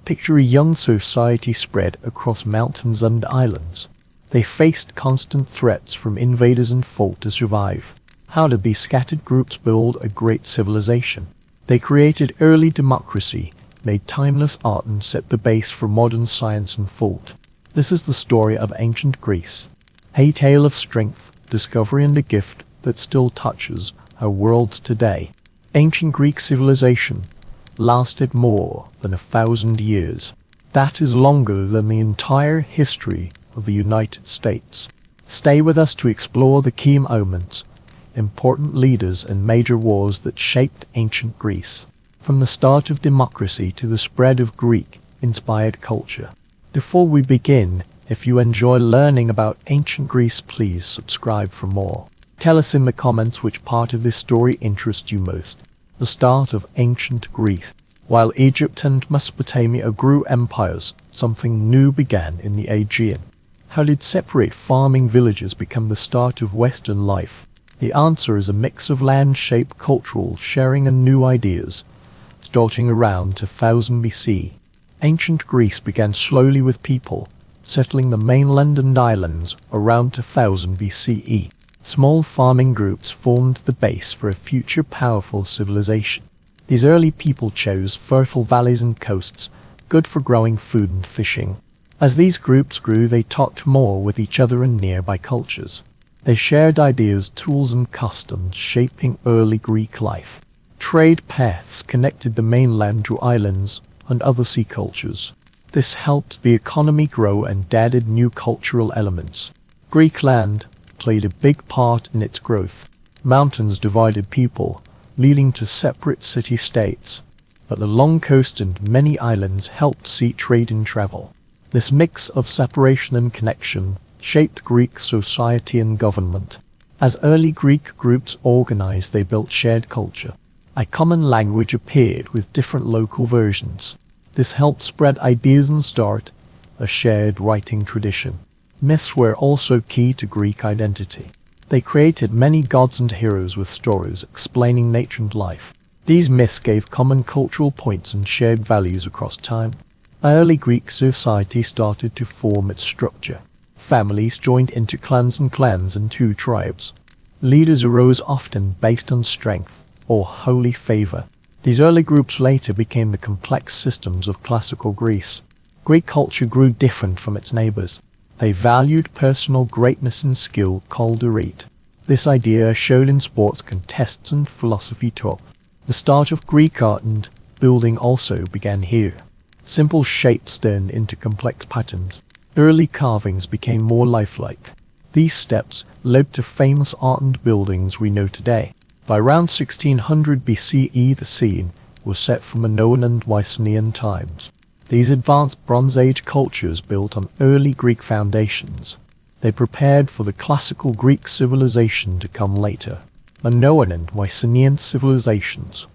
Picture a young society spread across mountains and islands. They faced constant threats from invaders and fought to survive. How did these scattered groups build a great civilization? They created early democracy, made timeless art, and set the base for modern science and thought. This is the story of ancient Greece. A tale of strength, discovery, and a gift that still touches our world today. Ancient Greek civilization lasted more than 1,000 years. That is longer than the entire history of the United States. Stay with us to explore the key moments, important leaders, and major wars that shaped ancient Greece, from the start of democracy to the spread of Greek-inspired culture. Before we begin, if you enjoy learning about ancient Greece, please subscribe for more. Tell us in the comments which part of this story interests you most. The start of ancient Greece. While Egypt and Mesopotamia grew empires, something new began in the Aegean. How did separate farming villages become the start of Western life? The answer is a mix of land-shaped cultural sharing and new ideas. Starting around 2000 BC, ancient Greece began slowly with people settling the mainland and islands around 2000 BCE. Small farming groups formed the base for a future powerful civilization. These early people chose fertile valleys and coasts, good for growing food and fishing. As these groups grew, they talked more with each other and nearby cultures. They shared ideas, tools, and customs, shaping early Greek life. Trade paths connected the mainland to islands and other sea cultures. This helped the economy grow and added new cultural elements. Greek land played a big part in its growth. Mountains divided people, leading to separate city-states, but the long coast and many islands helped sea trade and travel. This mix of separation and connection shaped Greek society and government. As early Greek groups organized, they built shared culture. A common language appeared with different local versions. This helped spread ideas and start a shared writing tradition. Myths were also key to Greek identity. They created many gods and heroes with stories explaining nature and life. These myths gave common cultural points and shared values across time. Early Greek society started to form its structure. Families joined into clans into tribes. Leaders arose often based on strength or holy favor. These early groups later became the complex systems of classical Greece. Greek culture grew different from its neighbors. They valued personal greatness and skill called elite. This idea showed in sports contests and philosophy talk. The start of Greek art and building also began here. Simple shapes turned into complex patterns. Early carvings became more lifelike. These steps led to famous art and buildings we know today. By around 1600 BCE, the scene was set for Minoan and Mycenaean times. These advanced Bronze Age cultures built on early Greek foundations. They prepared for the classical Greek civilization to come later, Minoan and Mycenaean civilizations.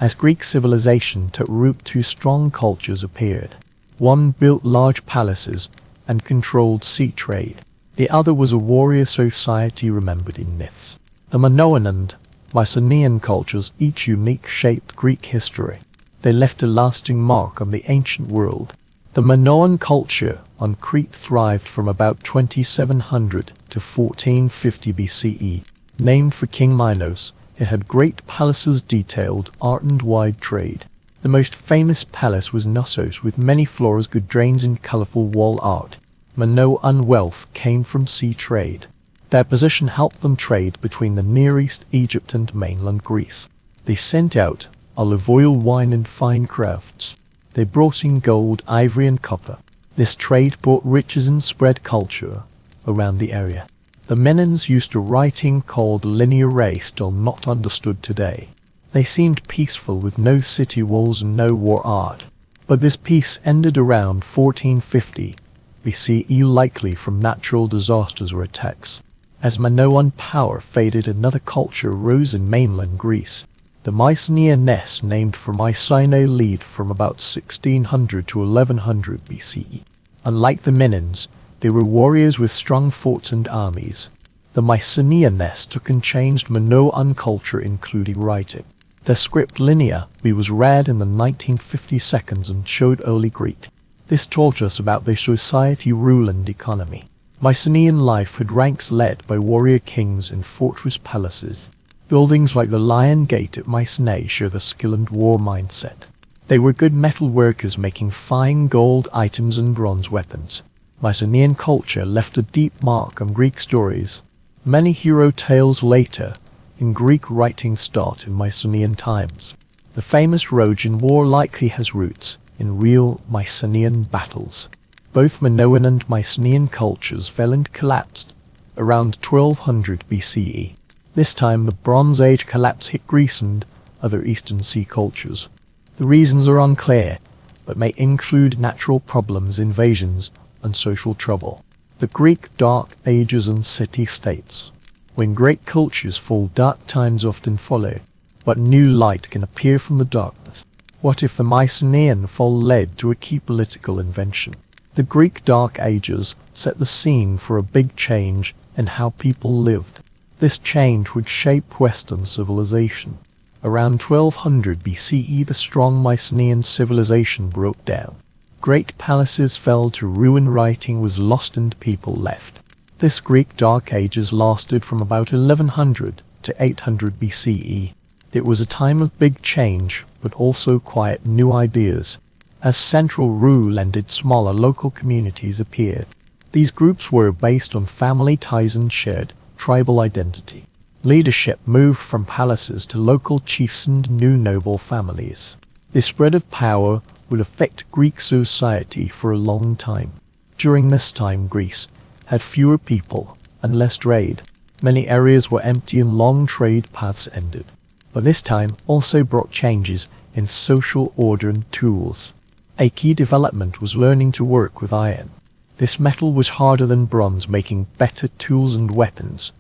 As Greek civilization took root, two strong cultures appeared. One built large palaces and controlled sea trade. The other was a warrior society remembered in myths. The Minoan and Mycenaean cultures each unique shaped Greek history. They left a lasting mark on the ancient world. The Minoan culture on Crete thrived from about 2700 to 1450 BCE. Named for King Minos, it had great palaces, detailed art, and wide trade. The most famous palace was Knossos, with many floors, good drains, and colorful wall art. Minoan wealth came from sea trade. Their position helped them trade between the Near East, Egypt, and mainland Greece. They sent out olive oil, wine, and fine crafts. They brought in gold, ivory, and copper. This trade brought riches and spread culture around the area. The Minoans used a writing called linear, still not understood today. They seemed peaceful with no city walls and no war art. But this peace ended around 1450 BCE, likely from natural disasters or attacks. As Minoan power faded, another culture rose in mainland Greece. The Mycenaeans, named for Mycenae, lived from about 1600 to 1100 BCE. Unlike the Minoans, they were warriors with strong forts and armies. The Mycenaeans took and changed Minoan culture, including writing. The script linear B was read in the 1950s and showed early Greek. This taught us about their society, rule and economy. Mycenaean life had ranks led by warrior kings in fortress palaces. Buildings like the Lion Gate at Mycenae show the skill and war mindset. They were good metal workers making fine gold items and bronze weapons. Mycenaean culture left a deep mark on Greek stories. Many hero tales later in Greek writing start in Mycenaean times. The famous Trojan War likely has roots in real Mycenaean battles. Both Minoan and Mycenaean cultures fell and collapsed around 1200 BCE. This time the Bronze Age collapse hit Greece and other Eastern Sea cultures. The reasons are unclear, but may include natural problems, invasions, and social trouble. The Greek Dark Ages and city-states. When great cultures fall, dark times often follow, but new light can appear from the darkness. What if the Mycenaean fall led to a key political invention? The Greek Dark Ages set the scene for a big change in how people lived. This change would shape Western civilization. Around 1200 BCE, the strong Mycenaean civilization broke down. Great palaces fell to ruin, writing was lost and people left. This Greek Dark Ages lasted from about 1100 to 800 BCE. It was a time of big change, but also quiet new ideas. As central rule ended, smaller local communities appeared. These groups were based on family ties and shared tribal identity. Leadership moved from palaces to local chiefs and new noble families. The spread of power would affect Greek society for a long time. During this time, Greece had fewer people and less trade. Many areas were empty and long trade paths ended. But this time also brought changes in social order and tools. A key development was learning to work with iron. This metal was harder than bronze, making better tools and weapons.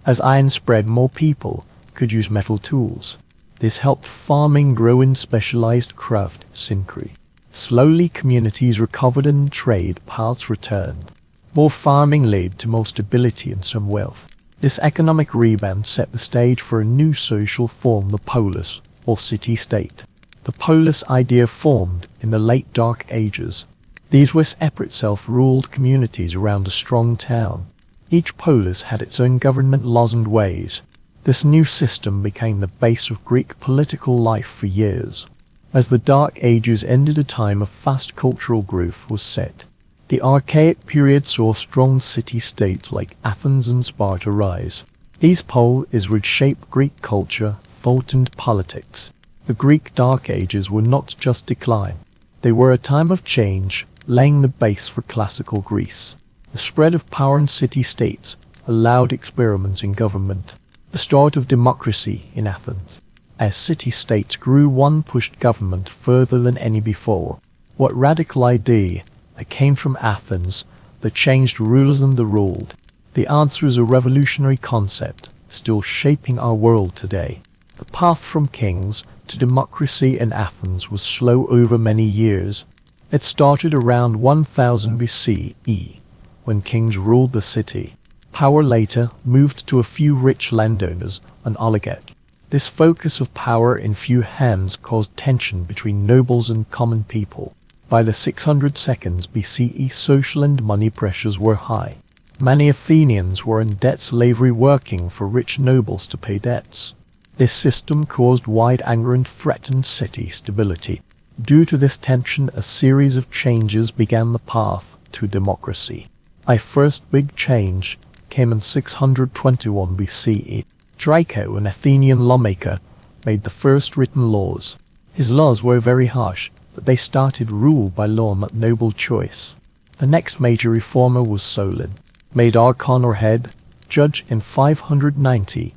As iron spread, more people could use metal tools. This helped farming grow in specialized craft syncry. Slowly communities recovered and trade paths returned. More farming led to more stability and some wealth. This economic rebound set the stage for a new social form, the polis, or city-state. The polis idea formed in the late Dark Ages. These were separate self-ruled communities around a strong town. Each polis had its own government laws and ways. This new system became the base of Greek political life for years. As the Dark Ages ended, a time of fast cultural growth was set. The archaic period saw strong city-states like Athens and Sparta rise. These polis would shape Greek culture, thought and politics. The Greek Dark Ages were not just decline. They were a time of change, laying the base for classical Greece. The spread of power in city-states allowed experiments in government. The start of democracy in Athens. As city-states grew, one pushed government further than any before. What radical idea that came from Athens that changed rulers and the ruled? The answer is a revolutionary concept, still shaping our world today. The path from kings to democracy in Athens was slow over many years. It started around 1000 BCE, when kings ruled the city. Power later moved to a few rich landowners and oligarchs. This focus of power in few hands caused tension between nobles and common people. By the 602nd BCE, social and money pressures were high. Many Athenians were in debt, slavery, working for rich nobles to pay debts. This system caused wide anger and threatened city stability. Due to this tension, a series of changes began the path to democracy. A first big change came in 621 BCE. Draco, an Athenian lawmaker, made the first written laws. His laws were very harsh, but they started rule by law, not noble choice. The next major reformer was Solon, made archon or head judge in 590.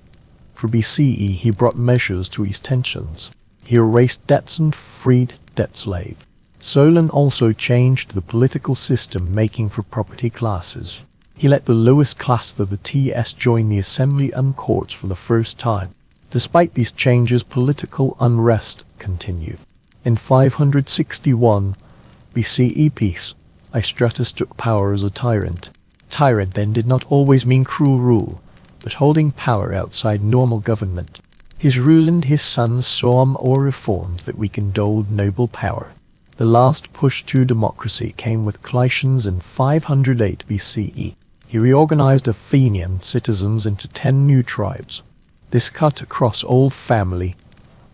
For BCE, he brought measures to ease tensions. He erased debts and freed debt slaves. Solon also changed the political system, making for property classes. He let the lowest class of the TS join the assembly and courts for the first time. Despite these changes, political unrest continued. In 561 BCE, peace, Aristotle took power as a tyrant. Tyrant then did not always mean cruel rule, but holding power outside normal government. His rule and his sons saw more reforms that weakened old noble power. The last push to democracy came with Clytians in 508 BCE. He reorganized Athenian citizens into 10 new tribes. This cut across old family,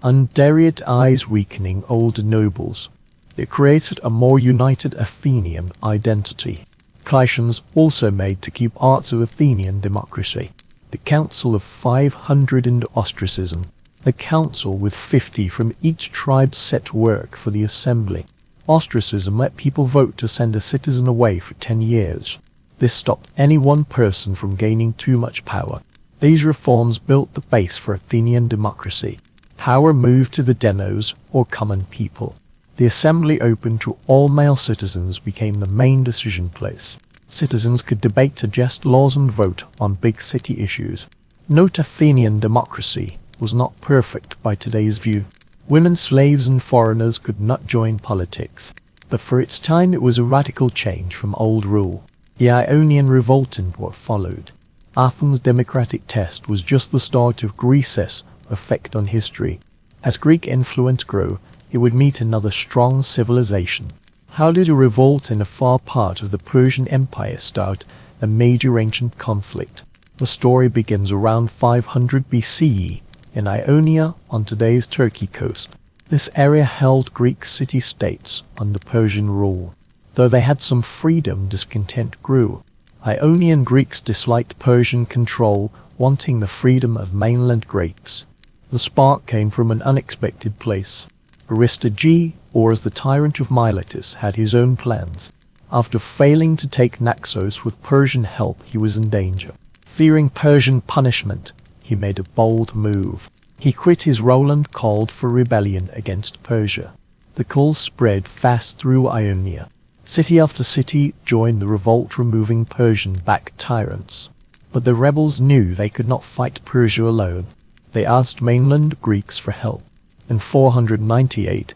eyes weakening old nobles. It created a more united Athenian identity. Clytians also made to keep arts of Athenian democracy. The Council of 500 and ostracism. The council with 50 from each tribe set work for the assembly. Ostracism let people vote to send a citizen away for 10 years. This stopped any one person from gaining too much power. These reforms built the base for Athenian democracy. Power moved to the demos, or common people. The assembly open to all male citizens became the main decision place. Citizens could debate, suggest laws and vote on big city issues. Note Athenian democracy was not perfect by today's view. Women, slaves and foreigners could not join politics. But for its time it was a radical change from old rule. The Ionian revolt and what followed. Athens' democratic test was just the start of Greece's effect on history. As Greek influence grew, it would meet another strong civilization. How did a revolt in a far part of the Persian Empire start a major ancient conflict? The story begins around 500 BCE in Ionia on today's Turkey coast. This area held Greek city-states under Persian rule. Though they had some freedom, discontent grew. Ionian Greeks disliked Persian control, wanting the freedom of mainland Greeks. The spark came from an unexpected place. Aristotle, or as the tyrant of Miletus, had his own plans. After failing to take Naxos with Persian help, he was in danger. Fearing Persian punishment, he made a bold move. He quit his role and called for rebellion against Persia. The call spread fast through Ionia. City after city joined the revolt, removing Persian-backed tyrants. But the rebels knew they could not fight Persia alone. They asked mainland Greeks for help. In 498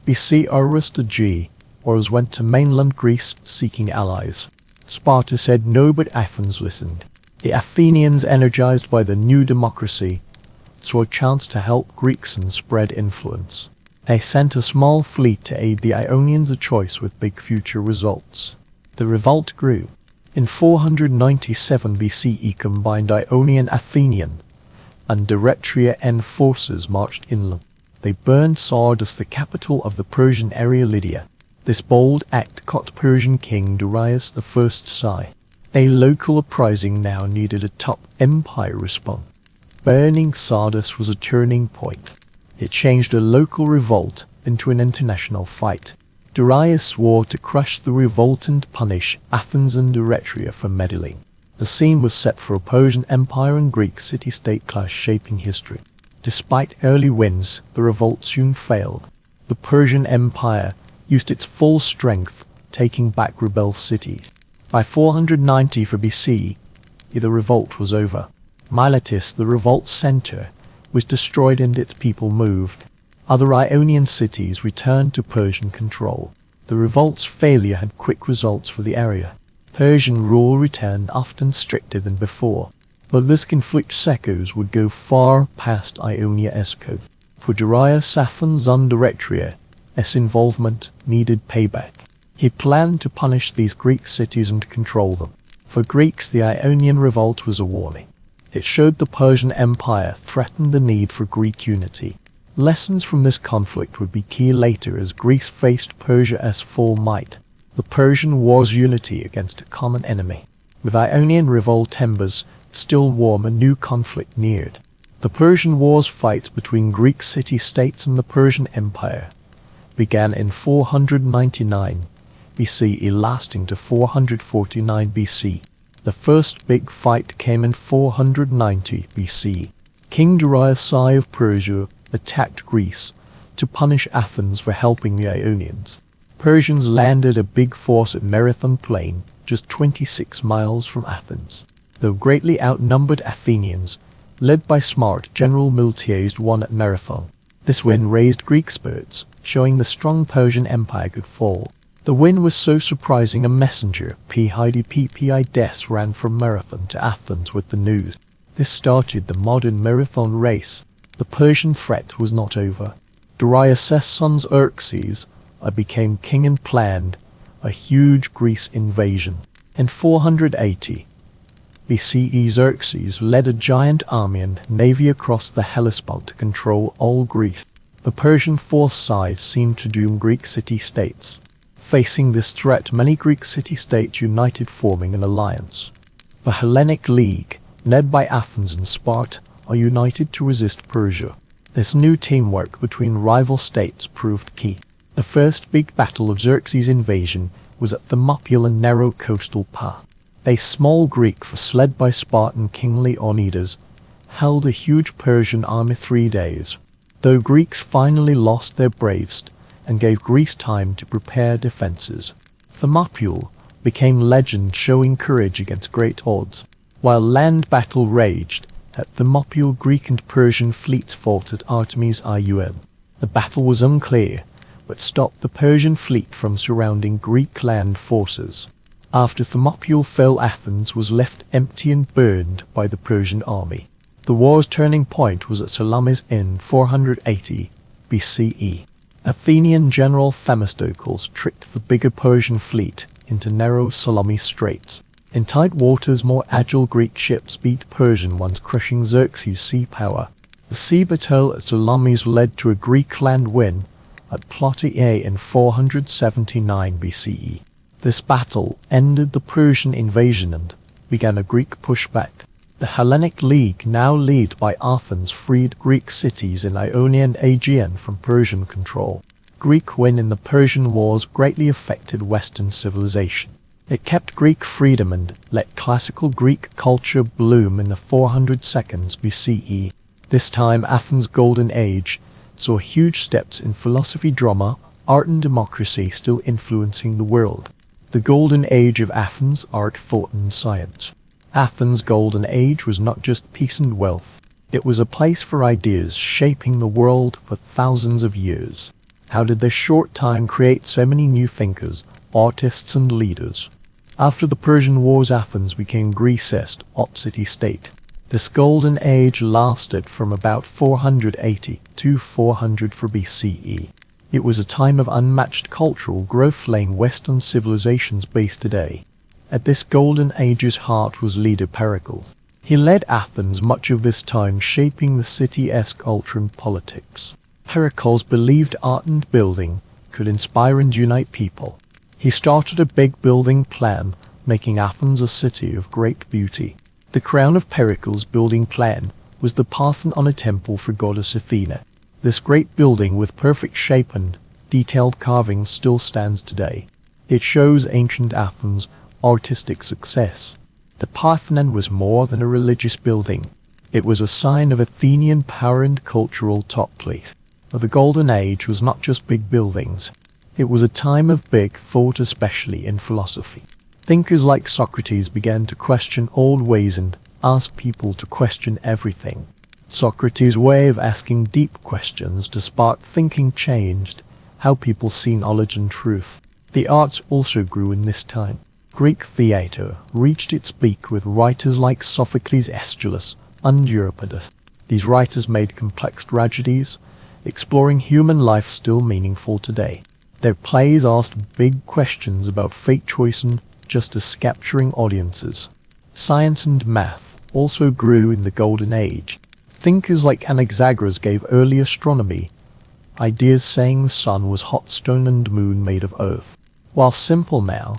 BC, Aristotle went to mainland Greece seeking allies. Sparta said no, but Athens listened. The Athenians, energized by the new democracy, saw a chance to help Greeks and spread influence. They sent a small fleet to aid the Ionians, a choice with big future results. The revolt grew. In 497 BCE, combined Ionian, Athenian, and Eretrian forces marched inland. They burned Sardis, the capital of the Persian area Lydia. This bold act caught Persian king Darius I's sigh. A local uprising now needed a top empire response. Burning Sardis was a turning point. It changed a local revolt into an international fight. Darius swore to crush the revolt and punish Athens and Eretria for meddling. The scene was set for a Persian Empire and Greek city-state clash shaping history. Despite early wins, the revolt soon failed. The Persian Empire used its full strength, taking back rebel cities. By 490 BC, the revolt was over. Miletus, the revolt's center, was destroyed and its people moved. Other Ionian cities returned to Persian control. The revolt's failure had quick results for the area. Persian rule returned, often stricter than before. But this conflict's echoes would go far past Ionia's code. For Darius, Athens and Eretria's involvement needed payback. He planned to punish these Greek cities and control them. For Greeks, the Ionian revolt was a warning. It showed the Persian Empire threatened the need for Greek unity. Lessons from this conflict would be key later as Greece faced Persia's full might. The Persian war's unity against a common enemy. With Ionian revolt embers still warm, a new conflict neared. The Persian War's fight between Greek city-states and the Persian Empire began in 499 BCE, lasting to 449 BC. The first big fight came in 490 BC. King Darius I of Persia attacked Greece to punish Athens for helping the Ionians. Persians landed a big force at Marathon Plain, just 26 miles from Athens. Though greatly outnumbered, Athenians, led by smart General Miltiades, won at Marathon. This win raised Greek spirits, showing the strong Persian Empire could fall. The win was so surprising a messenger, Ppides, ran from Marathon to Athens with the news. This started the modern marathon race. The Persian threat was not over. Darius' son Xerxes became king and planned a huge Greece invasion. In 480 BCE, Xerxes led a giant army and navy across the Hellespont to control all Greece. The Persian foresight seemed to doom Greek city-states. Facing this threat, many Greek city-states united, forming an alliance. The Hellenic League, led by Athens and Sparta, are united to resist Persia. This new teamwork between rival states proved key. The first big battle of Xerxes' invasion was at Thermopylae, narrow coastal pass. A small Greek force led by Spartan king Leonidas held a huge Persian army 3 days. Though Greeks finally lost their bravest and gave Greece time to prepare defenses, Thermopylae became legend, showing courage against great odds. While land battle raged at Thermopylae, Greek and Persian fleets fought at Artemis Ium. The battle was unclear, but stopped the Persian fleet from surrounding Greek land forces. After Thermopylae fell, Athens was left empty and burned by the Persian army. The war's turning point was at Salamis in 480 BCE. Athenian general Themistocles tricked the bigger Persian fleet into narrow Salamis straits. In tight waters, more agile Greek ships beat Persian ones, crushing Xerxes' sea power. The sea battle at Salamis led to a Greek land win at Plataea in 479 BCE. This battle ended the Persian invasion and began a Greek pushback. The Hellenic League, now led by Athens, freed Greek cities in Ionia and Aegean from Persian control. Greek win in the Persian Wars greatly affected Western civilization. It kept Greek freedom and let classical Greek culture bloom in the 402nd BCE. This time, Athens' Golden Age saw huge steps in philosophy, drama, art and democracy, still influencing the world. The Golden Age of Athens, art, thought and science. Athens' Golden Age was not just peace and wealth. It was a place for ideas, shaping the world for thousands of years. How did this short time create so many new thinkers, artists and leaders? After the Persian Wars, Athens became Greece's top city-state. This Golden Age lasted from about 480 to 404 BCE. It was a time of unmatched cultural growth, laying Western civilization's base today. At this Golden Age's heart was leader Pericles. He led Athens much of this time, shaping the city's culture and politics. Pericles believed art and building could inspire and unite people. He started a big building plan, making Athens a city of great beauty. The crown of Pericles' building plan was the Parthenon, a temple for goddess Athena. This great building with perfect shape and detailed carvings still stands today. It shows ancient Athens' artistic success. The Parthenon was more than a religious building. It was a sign of Athenian power and cultural top place. But the Golden Age was not just big buildings. It was a time of big thought, especially in philosophy. Thinkers like Socrates began to question old ways and ask people to question everything. Socrates' way of asking deep questions to spark thinking changed how people see knowledge and truth. The arts also grew in this time. Greek theatre reached its peak with writers like Sophocles, Aeschylus, and Euripides. These writers made complex tragedies, exploring human life still meaningful today. Their plays asked big questions about fate, choice, and justice, capturing audiences. Science and math also grew in the Golden Age. Thinkers like Anaxagoras gave early astronomy ideas, saying the sun was hot stone and moon made of earth. While simple now,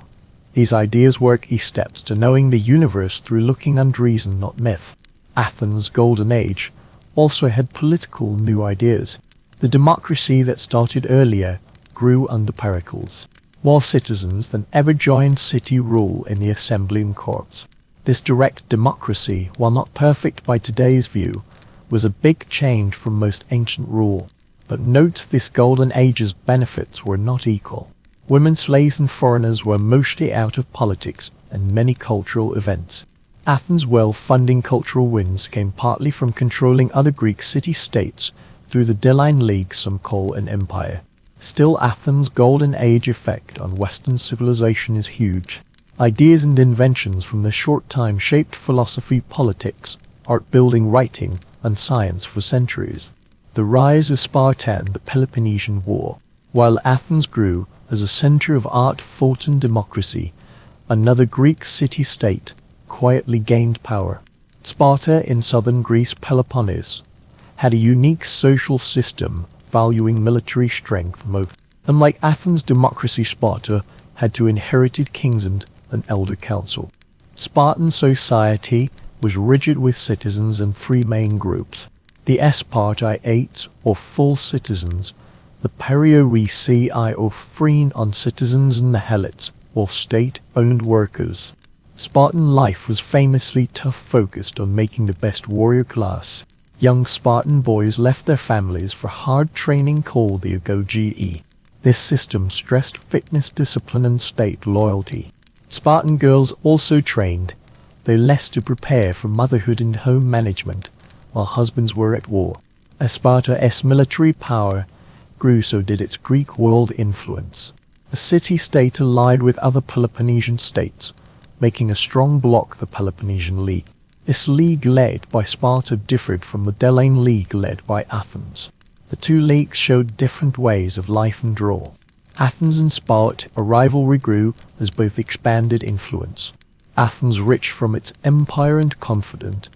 these ideas were key steps to knowing the universe through looking and reason, not myth. Athens' Golden Age also had political new ideas. The democracy that started earlier grew under Pericles. More citizens than ever joined city rule in the assembly and courts. This direct democracy, while not perfect by today's view, was a big change from most ancient rule. But note, this Golden Age's benefits were not equal. Women, slaves and foreigners were mostly out of politics and many cultural events. Athens' well-funding cultural wins came partly from controlling other Greek city-states through the Delian League, some call an empire. Still, Athens' Golden Age effect on Western civilization is huge. Ideas and inventions from this short time shaped philosophy, politics, art, building, writing, and science for centuries. The rise of Sparta and the Peloponnesian War. While Athens grew as a center of art, thought, and democracy, another Greek city-state quietly gained power. Sparta in southern Greece, Peloponnese, had a unique social system valuing military strength most. Unlike Athens' democracy, Sparta had two inherited kings and an elder council. Spartan society was rigid with citizens in three main groups: the Spartiates, or full citizens, the Perioeci, or free non-citizens, and the Helots, or state-owned workers. Spartan life was famously tough, focused on making the best warrior class. Young Spartan boys left their families for hard training called the agoge. This system stressed fitness, discipline, and state loyalty. Spartan girls also trained, though less, to prepare for motherhood and home management, while husbands were at war. As Sparta's military power grew, so did its Greek world influence. The city-state allied with other Peloponnesian states, making a strong bloc, the Peloponnesian League. This league led by Sparta differed from the Delian League led by Athens. The two leagues showed different ways of life and draw. Athens and Sparta, a rivalry, grew as both expanded influence. Athens, rich from its empire and confident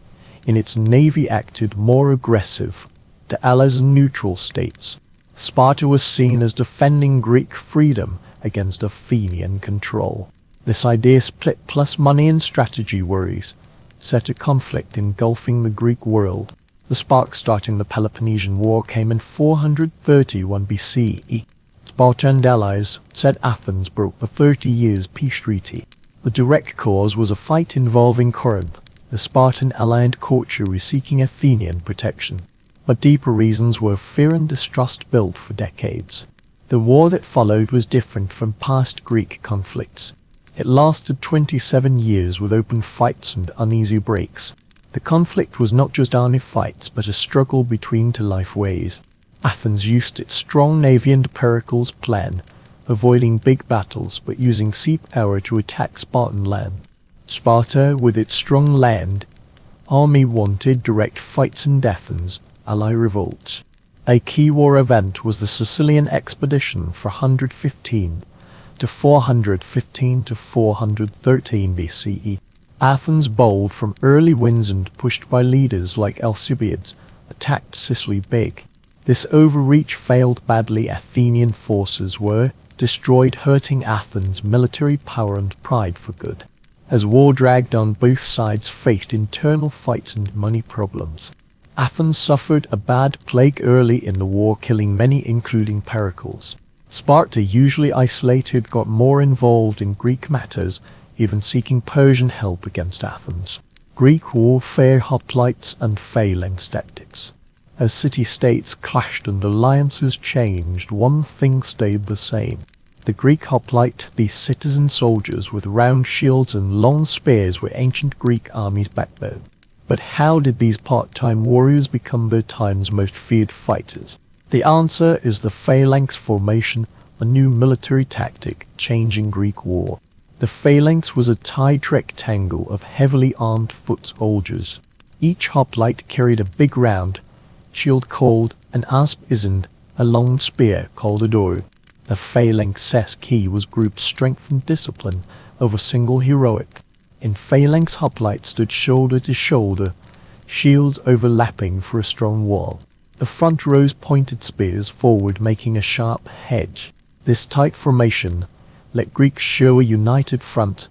in its navy, acted more aggressive to allies and neutral states. Sparta was seen as defending Greek freedom against Athenian control. This idea split, plus money and strategy worries, set a conflict engulfing the Greek world. The spark starting the Peloponnesian War came in 431 BCE. Sparta and allies, said Athens, broke the 30 Years' Peace Treaty. The direct cause was a fight involving Corinth. The Spartan ally and courtier were seeking Athenian protection. But deeper reasons were fear and distrust built for decades. The war that followed was different from past Greek conflicts. It lasted 27 years with open fights and uneasy breaks. The conflict was not just army fights, but a struggle between two life ways. Athens used its strong navy and Pericles' plan, avoiding big battles but using sea power to attack Spartan land. Sparta, with its strong land army, wanted direct fights, and Athens, ally revolts. A key war event was the Sicilian expedition for 115 to 415 to 413 BCE. Athens, bold from early wins and pushed by leaders like Alcibiades, attacked Sicily big. This overreach failed badly. Athenian forces were destroyed, hurting Athens' military power and pride for good. As war dragged on, both sides faced internal fights and money problems. Athens suffered a bad plague early in the war, killing many, including Pericles. Sparta, usually isolated, got more involved in Greek matters, even seeking Persian help against Athens. Greek warfare, hoplites, and phalanx tactics. As city-states clashed and alliances changed, one thing stayed the same. The Greek hoplite, these citizen soldiers with round shields and long spears, were ancient Greek armies' backbone. But how did these part-time warriors become their time's most feared fighters? The answer is the phalanx formation, a new military tactic changing Greek war. The phalanx was a tied rectangle of heavily armed foot soldiers. Each hoplite carried a big round shield called an asp, and a long spear called a doru. The phalanx's key was group strength and discipline over single heroic. In phalanx, hoplites stood shoulder to shoulder, shields overlapping for a strong wall. The front rows pointed spears forward, making a sharp hedge. This tight formation let Greeks show a united front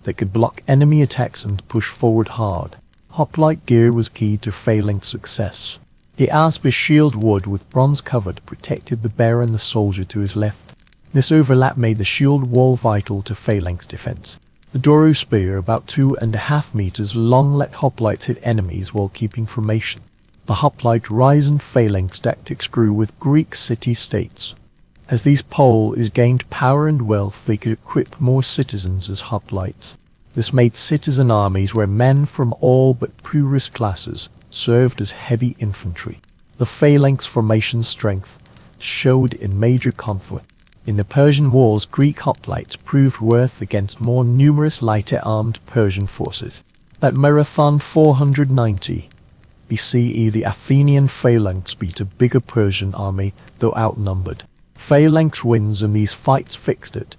that could block enemy attacks and push forward hard. Hoplite gear was key to phalanx success. The asp, shield wood with bronze covered, protected the bearer and the soldier to his left. This overlap made the shield wall vital to phalanx defense. The doru spear, about 2.5 meters long, let hoplites hit enemies while keeping formation. The hoplite rise and phalanx tactics grew with Greek city-states. As these polis gained power and wealth, they could equip more citizens as hoplites. This made citizen armies where men from all but poorest classes served as heavy infantry. The phalanx formation strength showed in major conflict. In the Persian Wars, Greek hoplites proved worth against more numerous lighter armed Persian forces. At Marathon 490, BCE, the Athenian phalanx beat a bigger Persian army, though outnumbered. Phalanx wins in these fights fixed it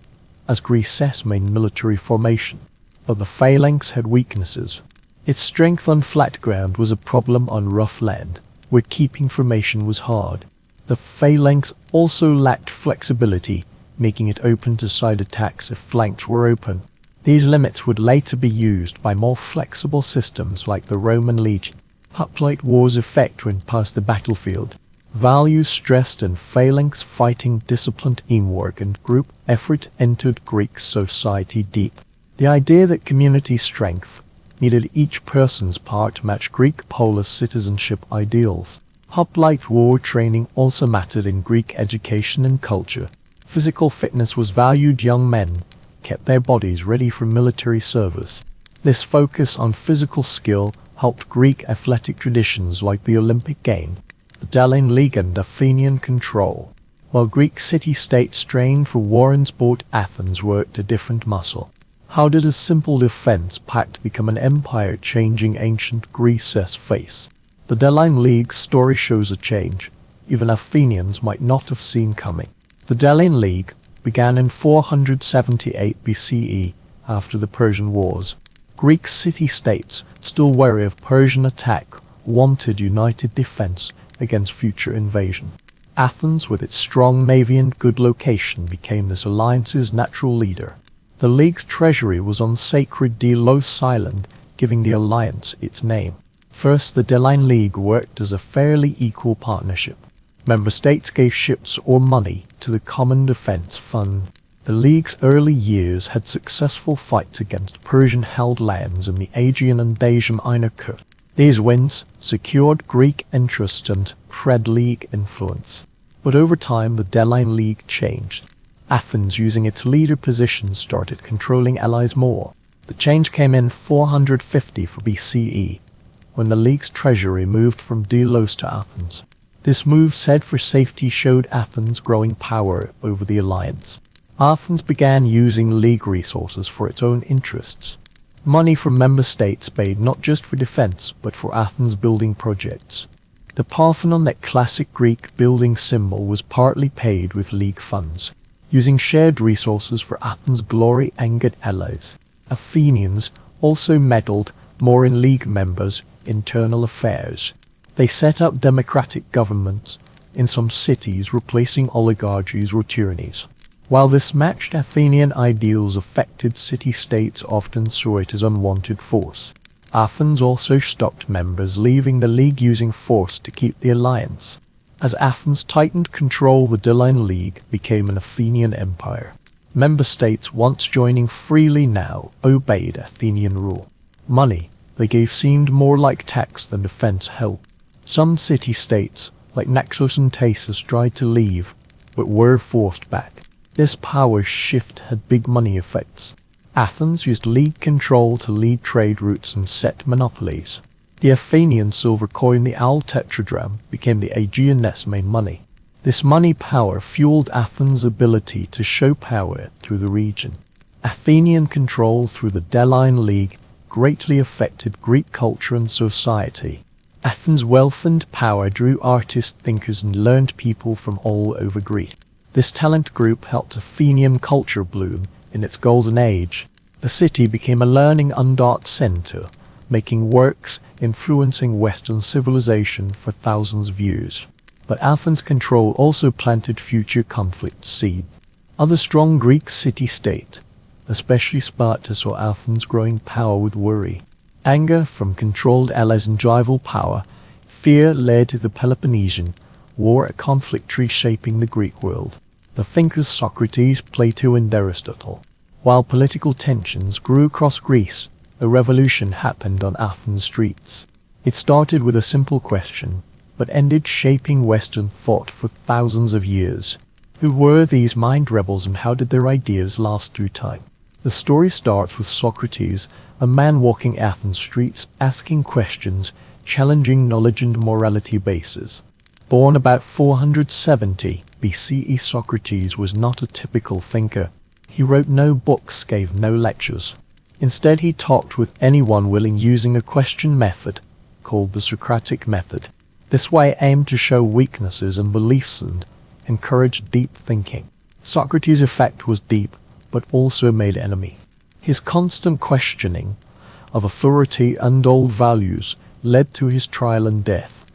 as Greece's main military formation, but the phalanx had weaknesses. Its strength on flat ground was a problem on rough land, where keeping formation was hard. The phalanx also lacked flexibility, making it open to side attacks if flanks were open. These limits would later be used by more flexible systems like the Roman legion. Hoplite war's effect went past the battlefield. Values stressed in phalanx fighting, disciplined teamwork and group effort entered Greek society deep. The idea that community strength needed each person's part to match Greek polis citizenship ideals. Hoplite war training also mattered in Greek education and culture. Physical fitness was valued. Young men kept their bodies ready for military service. This focus on physical skill helped Greek athletic traditions like the Olympic Games, the Delian League and Athenian control. While Greek city-states trained for war and sport, Athens worked a different muscle. How did a simple defense pact become an empire, changing ancient Greece's face? The Delian League's story shows a change even Athenians might not have seen coming. The Delian League began in 478 BCE after the Persian Wars. Greek city-states, still wary of Persian attack, wanted united defense against future invasion. Athens, with its strong navy and good location, became this alliance's natural leader. The League's treasury was on sacred Delos Island, giving the alliance its name. First, the Delian League worked as a fairly equal partnership. Member states gave ships or money to the Common Defense Fund. The League's early years had successful fights against Persian-held lands in the Aegean and Dacian Minor. These wins secured Greek interest and spread League influence. But over time, the Delian League changed. Athens, using its leader position, started controlling allies more. The change came in 450 for BCE, when the League's treasury moved from Delos to Athens. This move, said for safety, showed Athens' growing power over the alliance. Athens began using League resources for its own interests. Money from member states paid not just for defense, but for Athens' building projects. The Parthenon, that classic Greek building symbol, was partly paid with League funds. Using shared resources for Athens' glory angered allies. Athenians also meddled more in League members' internal affairs. They set up democratic governments in some cities, replacing oligarchies or tyrannies. While this matched Athenian ideals, affected city-states often saw it as unwanted force. Athens also stopped members leaving the League using force to keep the alliance. As Athens tightened control, the Delian League became an Athenian empire. Member states, once joining freely, now obeyed Athenian rule. Money they gave seemed more like tax than defense help. Some city-states, like Naxos and Thasos, tried to leave, but were forced back. This power shift had big money effects. Athens used League control to lead trade routes and set monopolies. The Athenian silver coin, the Owl tetradrachm, became the Aegean's main money. This money power fueled Athens' ability to show power through the region. Athenian control through the Delian League greatly affected Greek culture and society. Athens' wealth and power drew artists, thinkers, and learned people from all over Greece. This talent group helped Athenian culture bloom in its golden age. The city became a learning and art center, making works influencing Western civilization for thousands of years. But Athens' control also planted future conflict seeds. Other strong Greek city-states, especially Sparta, saw Athens' growing power with worry. Anger from controlled allies and rival power, fear led to the Peloponnesian War, a conflict reshaping the Greek world. The thinkers Socrates, Plato, and Aristotle. While political tensions grew across Greece, a revolution happened on Athens' streets. It started with a simple question, but ended shaping Western thought for thousands of years. Who were these mind rebels and how did their ideas last through time? The story starts with Socrates, a man walking Athens streets, asking questions, challenging knowledge and morality bases. Born about 470 BCE, Socrates was not a typical thinker. He wrote no books, gave no lectures. Instead, he talked with anyone willing, using a question method. called the Socratic method. This way aimed to show weaknesses in beliefs and encourage deep thinking. Socrates' effect was deep, but also made enemy. His constant questioning of authority and old values led to his trial and death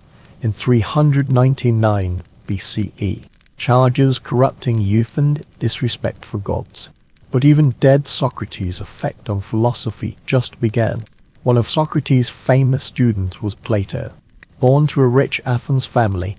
in 399 BCE. Charges corrupting youth and disrespect for gods. But even dead Socrates' effect on philosophy just began. One of Socrates' famous students was Plato. Born to a rich Athens family,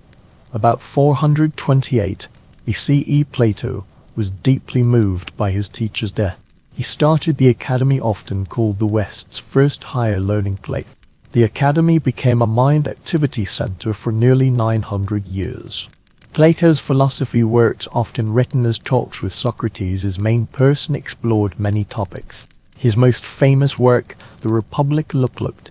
about 428 BCE, Plato was deeply moved by his teacher's death. He started the academy often called the West's first higher learning place. The academy became a mind activity center for nearly 900 years. Plato's philosophy works, often written as talks with Socrates as main person, explored many topics. His most famous work, The Republic, looked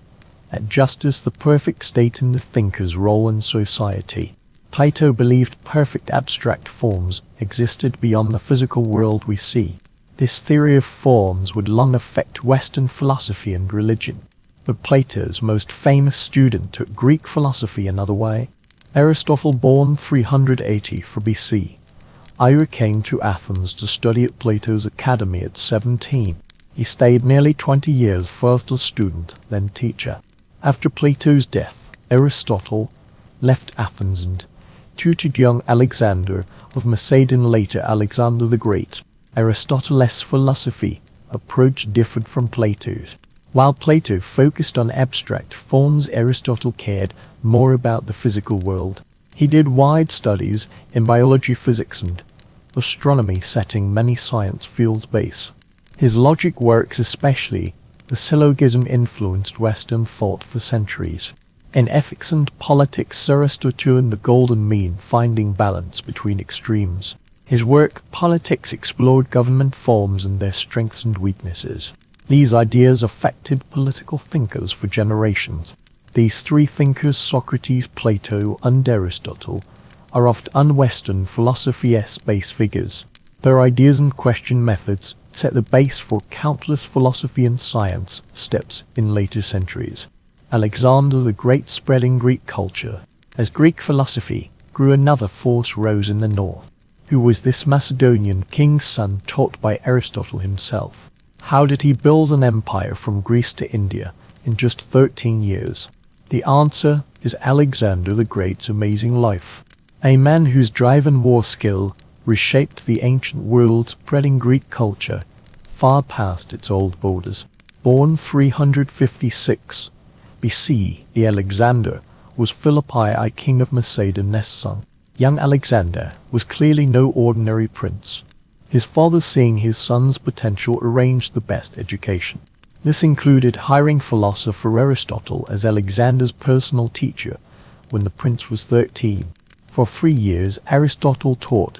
at justice, the perfect state, and the thinker's role in society. Plato believed perfect abstract forms existed beyond the physical world we see. This theory of forms would long affect Western philosophy and religion. But Plato's most famous student took Greek philosophy another way. Aristotle, born 380 BC, came to Athens to study at Plato's academy at 17. He stayed nearly 20 years, first as student, then teacher. After Plato's death, Aristotle left Athens and tutored young Alexander of Macedon, later Alexander the Great. Aristotle's philosophy approach differed from Plato's. While Plato focused on abstract forms, Aristotle cared more about the physical world. He did wide studies in biology, physics, and astronomy, setting many science fields base. His logic works, especially the syllogism, influenced Western thought for centuries. In ethics and politics, Aristotle and the golden mean, finding balance between extremes. His work, Politics, explored government forms and their strengths and weaknesses. These ideas affected political thinkers for generations. These three thinkers, Socrates, Plato, and Aristotle, are often un-Western philosophy's base figures. Their ideas and question methods set the base for countless philosophy and science steps in later centuries. Alexander the Great spreading Greek culture. As Greek philosophy grew, another force rose in the north. Who was this Macedonian king's son, taught by Aristotle himself? How did he build an empire from Greece to India in just 13 years? The answer is Alexander the Great's amazing life. A man whose drive and war skill reshaped the ancient world, spreading Greek culture far past its old borders. Born 356 BC, the Alexander was Philippi, king of Macedon's son. Young Alexander was clearly no ordinary prince. His father, seeing his son's potential, arranged the best education. This included hiring philosopher Aristotle as Alexander's personal teacher when the prince was 13. For 3 years, Aristotle taught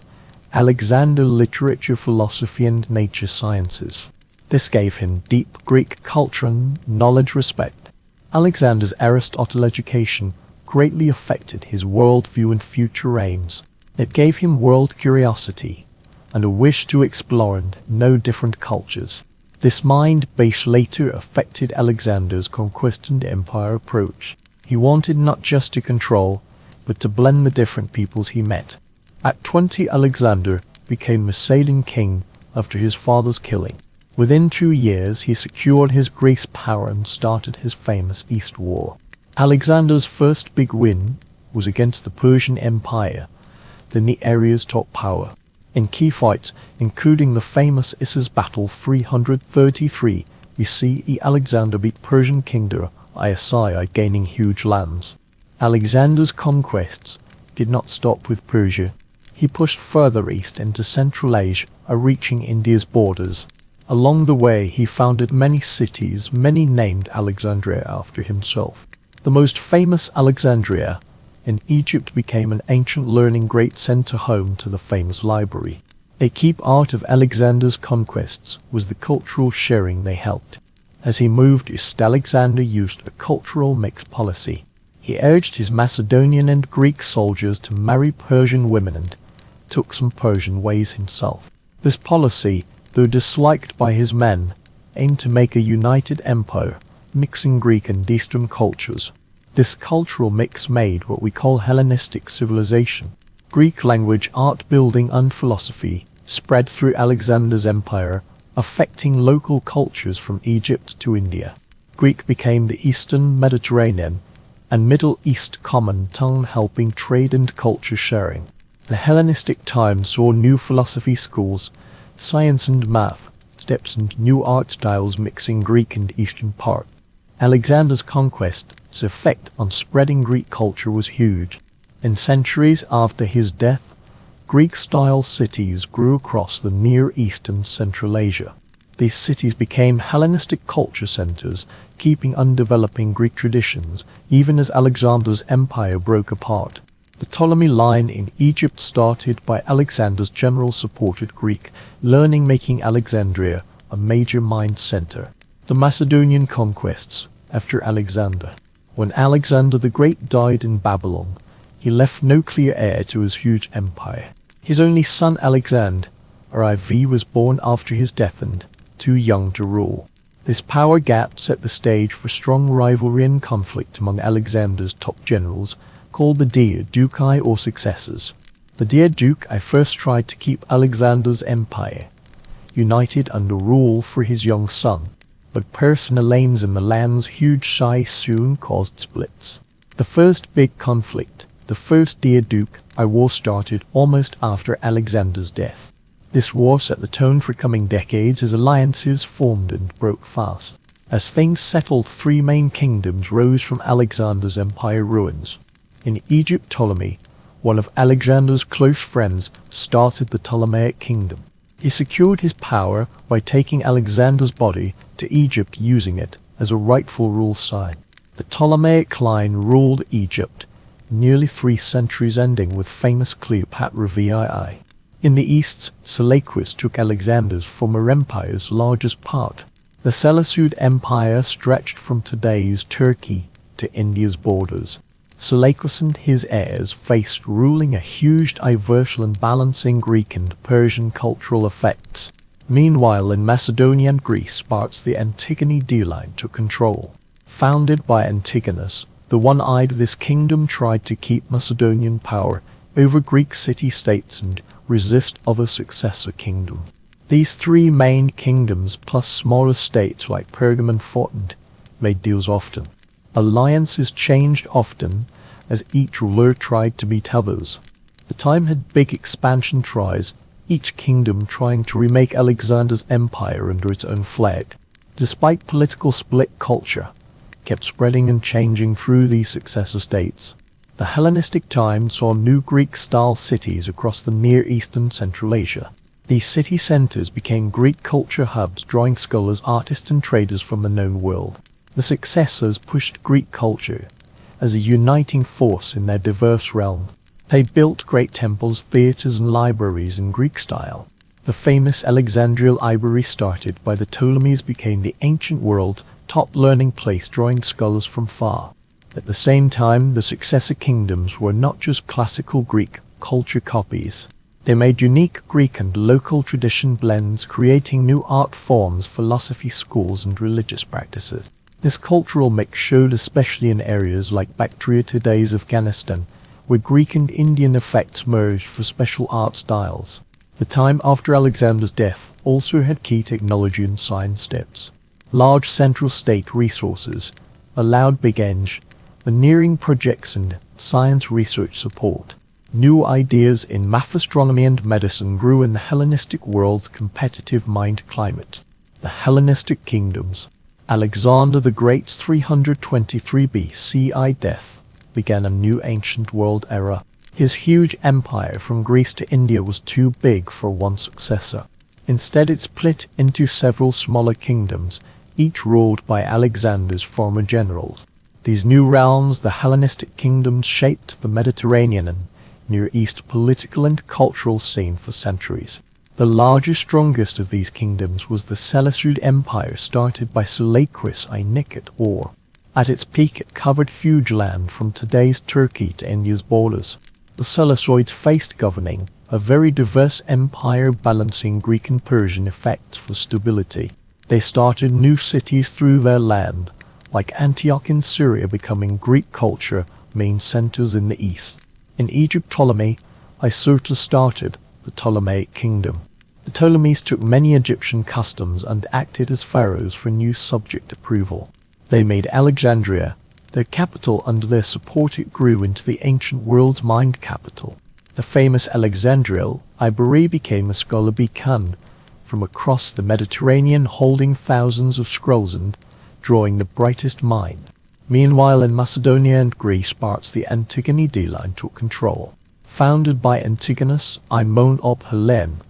Alexander literature, philosophy, and nature sciences. This gave him deep Greek culture and knowledge respect. Alexander's Aristotle education greatly affected his worldview and future aims. It gave him world curiosity and a wish to explore and know different cultures. This mind base later affected Alexander's conquest and empire approach. He wanted not just to control, but to blend the different peoples he met. At 20, Alexander became Macedon king after his father's killing. Within 2 years, he secured his Greece power and started his famous East War. Alexander's first big win was against the Persian Empire, then the area's top power. In key fights, including the famous Issus battle 333 BCE, Alexander beat Persian king Darius, gaining huge lands. Alexander's conquests did not stop with Persia. He pushed further east into Central Asia, reaching India's borders. Along the way, he founded many cities, many named Alexandria after himself. The most famous, Alexandria in Egypt, became an ancient learning great center, home to the famous library. A key part of Alexander's conquests was the cultural sharing they helped. As he moved east, Alexander used a cultural mixed policy. He urged his Macedonian and Greek soldiers to marry Persian women and took some Persian ways himself. This policy, though disliked by his men, aimed to make a united empire, mixing Greek and Eastern cultures. This cultural mix made what we call Hellenistic civilization. Greek language, art, building, and philosophy spread through Alexander's empire, affecting local cultures from Egypt to India. Greek became the Eastern Mediterranean and Middle East common tongue, helping trade and culture sharing. The Hellenistic time saw new philosophy schools, science and math, steps and new art styles mixing Greek and Eastern part. Alexander's conquest's effect on spreading Greek culture was huge. In centuries after his death, Greek-style cities grew across the Near East and Central Asia. These cities became Hellenistic culture centers, keeping and developing Greek traditions, even as Alexander's empire broke apart. The Ptolemy line in Egypt, started by Alexander's general, supported Greek learning, making Alexandria a major mind center. The Macedonian conquests after Alexander. When Alexander the Great died in Babylon, he left no clear heir to his huge empire. His only son Alexander IV was born after his death and too young to rule. This power gap set the stage for strong rivalry and conflict among Alexander's top generals, called the Diaduchi or successors. The Diaduchi first tried to keep Alexander's empire united under rule for his young son, but personal aims in the land's huge size soon caused splits. The first big conflict, the First Diaduchi War, started almost after Alexander's death. This war set the tone for coming decades as alliances formed and broke fast. As things settled, three main kingdoms rose from Alexander's empire ruins. In Egypt, Ptolemy, one of Alexander's close friends, started the Ptolemaic kingdom. He secured his power by taking Alexander's body to Egypt, using it as a rightful rule sign. The Ptolemaic line ruled Egypt nearly 3 centuries, ending with famous Cleopatra VII. In the East, Seleucus took Alexander's former empire's largest part. The Seleucid Empire stretched from today's Turkey to India's borders. Seleucus and his heirs faced ruling a huge, diverse and balancing Greek and Persian cultural effects. Meanwhile, in Macedonia and Greece, Sparta's the Antigone line took control. Founded by Antigonus, the one-eyed, this kingdom tried to keep Macedonian power over Greek city-states and resist other successor kingdoms. These 3 main kingdoms, plus smaller states like Pergamon, fought and made deals often. Alliances changed often as each ruler tried to beat others. The time had big expansion tries, each kingdom trying to remake Alexander's empire under its own flag. Despite political split, culture kept spreading and changing through these successor states. The Hellenistic time saw new Greek-style cities across the Near East and Central Asia. These city centers became Greek culture hubs, drawing scholars, artists and traders from the known world. The successors pushed Greek culture as a uniting force in their diverse realm. They built great temples, theaters and libraries in Greek style. The famous Alexandrian library, started by the Ptolemies, became the ancient world's top learning place, drawing scholars from far. At the same time, the successor kingdoms were not just classical Greek culture copies. They made unique Greek and local tradition blends, creating new art forms, philosophy schools and religious practices. This cultural mix showed especially in areas like Bactria, today's Afghanistan, where Greek and Indian effects merged for special art styles. The time after Alexander's death also had key technology and science steps. Large central state resources allowed big engineering projects and science research support. New ideas in math, astronomy and medicine grew in the Hellenistic world's competitive mind climate. The Hellenistic kingdoms. Alexander the Great's 323 BCI death began a new ancient world era. His huge empire from Greece to India was too big for one successor. Instead, it split into several smaller kingdoms, each ruled by Alexander's former generals. These new realms, the Hellenistic kingdoms, shaped the Mediterranean and Near East political and cultural scene for centuries. The largest, strongest of these kingdoms was the Seleucid Empire, started by Seleucus I Nicator. At its peak, it covered huge land from today's Turkey to India's borders. The Seleucids faced governing a very diverse empire, balancing Greek and Persian effects for stability. They started new cities through their land, like Antioch in Syria becoming Greek culture main centers in the east. In Egypt, Ptolemy Isotus started the Ptolemaic kingdom. The Ptolemies took many Egyptian customs and acted as pharaohs for new subject approval. They made Alexandria their capital. Under their support it grew into the ancient world's mind capital. The famous Alexandria Iberia became a scholar beacon from across the Mediterranean, holding thousands of scrolls and drawing the brightest mind. Meanwhile, in Macedonia and Greece, parts the Antigone line took control. Founded by Antigonus I Mount op Helen,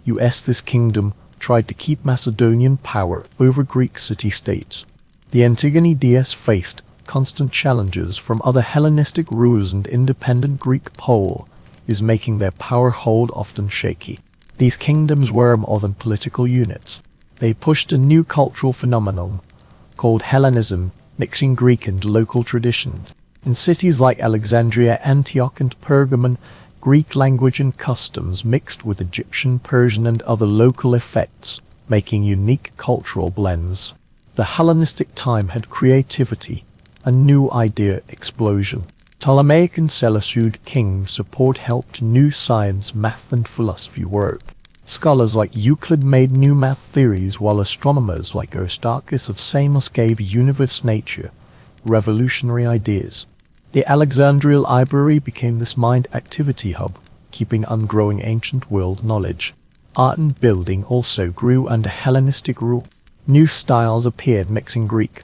this kingdom tried to keep Macedonian power over Greek city-states. The Antigone faced constant challenges from other Hellenistic rulers, and independent Greek power is making their power hold often shaky. These kingdoms were more than political units. They pushed a new cultural phenomenon called Hellenism, mixing Greek and local traditions. In cities like Alexandria, Antioch, and Pergamon, Greek language and customs mixed with Egyptian, Persian, and other local effects, making unique cultural blends. The Hellenistic time had creativity, a new idea explosion. Ptolemaic and Seleucid kings' support helped new science, math, and philosophy work. Scholars like Euclid made new math theories, while astronomers like Aristarchus of Samos gave universe nature revolutionary ideas. The Alexandrian Iberia became this mind activity hub, keeping on growing ancient world knowledge. Art and building also grew under Hellenistic rule. New styles appeared, mixing Greek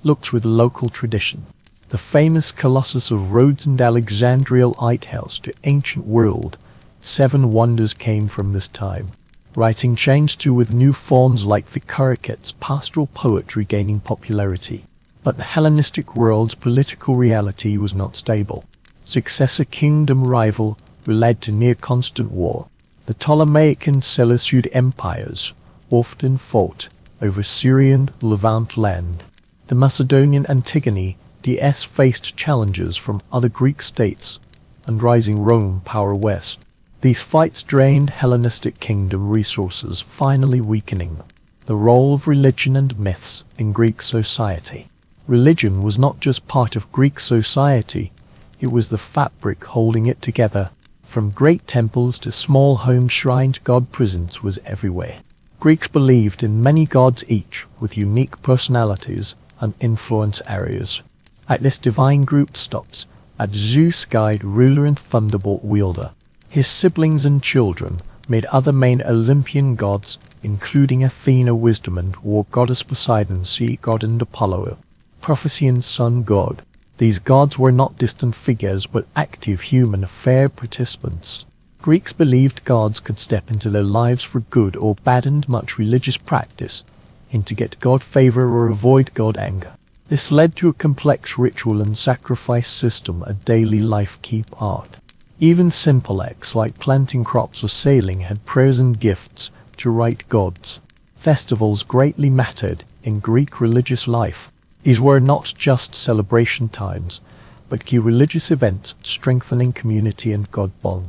looks with local tradition. The famous Colossus of Rhodes and Alexandria lighthouse to ancient world, 7 wonders came from this time. Writing changed too, with new forms like the Characters, pastoral poetry gaining popularity. But the Hellenistic world's political reality was not stable. Successor kingdom rival led to near constant war. The Ptolemaic and Seleucid empires often fought over Syrian Levant land. The Macedonian Antigone faced challenges from other Greek states and rising Rome power west. These fights drained Hellenistic kingdom resources, finally weakening the role of religion and myths in Greek society. Religion was not just part of Greek society, it was the fabric holding it together. From great temples to small home shrines, God presence was everywhere. Greeks believed in many gods, each with unique personalities and influence areas. At this divine group stops at Zeus, guide, ruler, and thunderbolt wielder. His siblings and children made other main Olympian gods, including Athena, wisdom and war goddess, Poseidon, sea god, and Apollo, prophecy and sun god. These gods were not distant figures but active human affair participants. Greeks believed gods could step into their lives for good or bad, and much religious practice in to get God favor or avoid God anger. This led to a complex ritual and sacrifice system, a daily life keep art. Even simple acts like planting crops or sailing had prayers and gifts to right gods. Festivals greatly mattered in Greek religious life. These were not just celebration times, but key religious events strengthening community and God bond.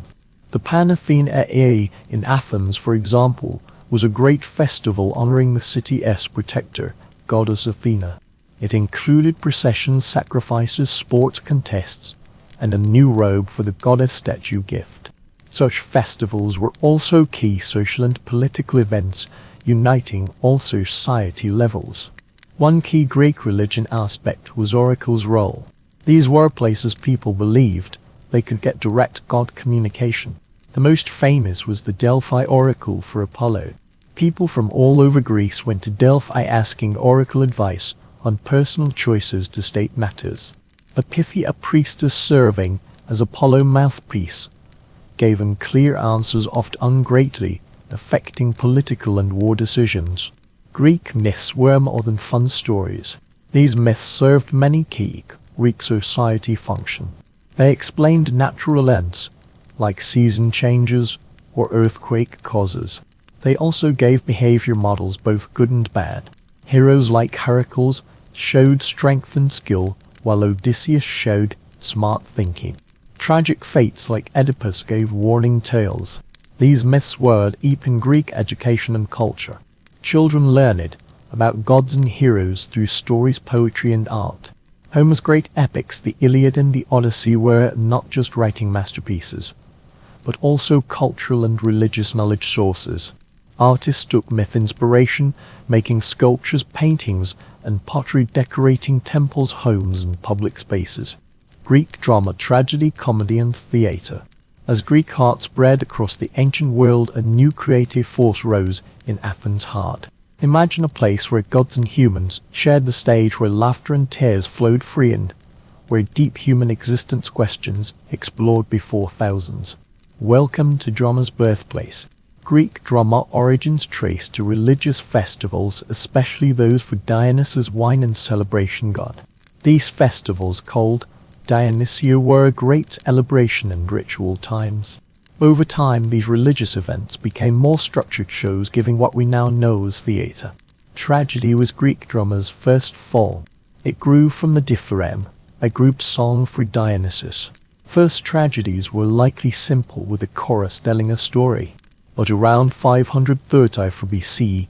The Panathenea in Athens, for example, was a great festival honoring the city's protector, goddess Athena. It included processions, sacrifices, sports contests, and a new robe for the goddess statue gift. Such festivals were also key social and political events, uniting all society levels. One key Greek religion aspect was oracles' role. These were places people believed they could get direct God communication. The most famous was the Delphi oracle for Apollo. People from all over Greece went to Delphi asking oracle advice on personal choices to state matters. A Pythia priestess serving as Apollo mouthpiece gave them clear answers, often greatly affecting political and war decisions. Greek myths were more than fun stories. These myths served many key Greek society functions. They explained natural events like season changes or earthquake causes. They also gave behavior models, both good and bad. Heroes like Heracles showed strength and skill, while Odysseus showed smart thinking. Tragic fates like Oedipus gave warning tales. These myths were deep in Greek education and culture. Children learned about gods and heroes through stories, poetry, and art. Homer's great epics, the Iliad and the Odyssey, were not just writing masterpieces, but also cultural and religious knowledge sources. Artists took myth inspiration, making sculptures, paintings, and pottery, decorating temples, homes, and public spaces. Greek drama, tragedy, comedy, and theatre. As Greek art spread across the ancient world, a new creative force rose in Athens' heart. Imagine a place where gods and humans shared the stage, where laughter and tears flowed free, and where deep human existence questions explored before thousands. Welcome to drama's birthplace. Greek drama origins trace to religious festivals, especially those for Dionysus, wine and celebration god. These festivals, called Dionysia, were a great celebration and ritual times. Over time, these religious events became more structured shows, giving what we now know as theatre. Tragedy was Greek drama's first form. It grew from the Dithyramb, a group song for Dionysus. First tragedies were likely simple, with a chorus telling a story. But around 530 BC,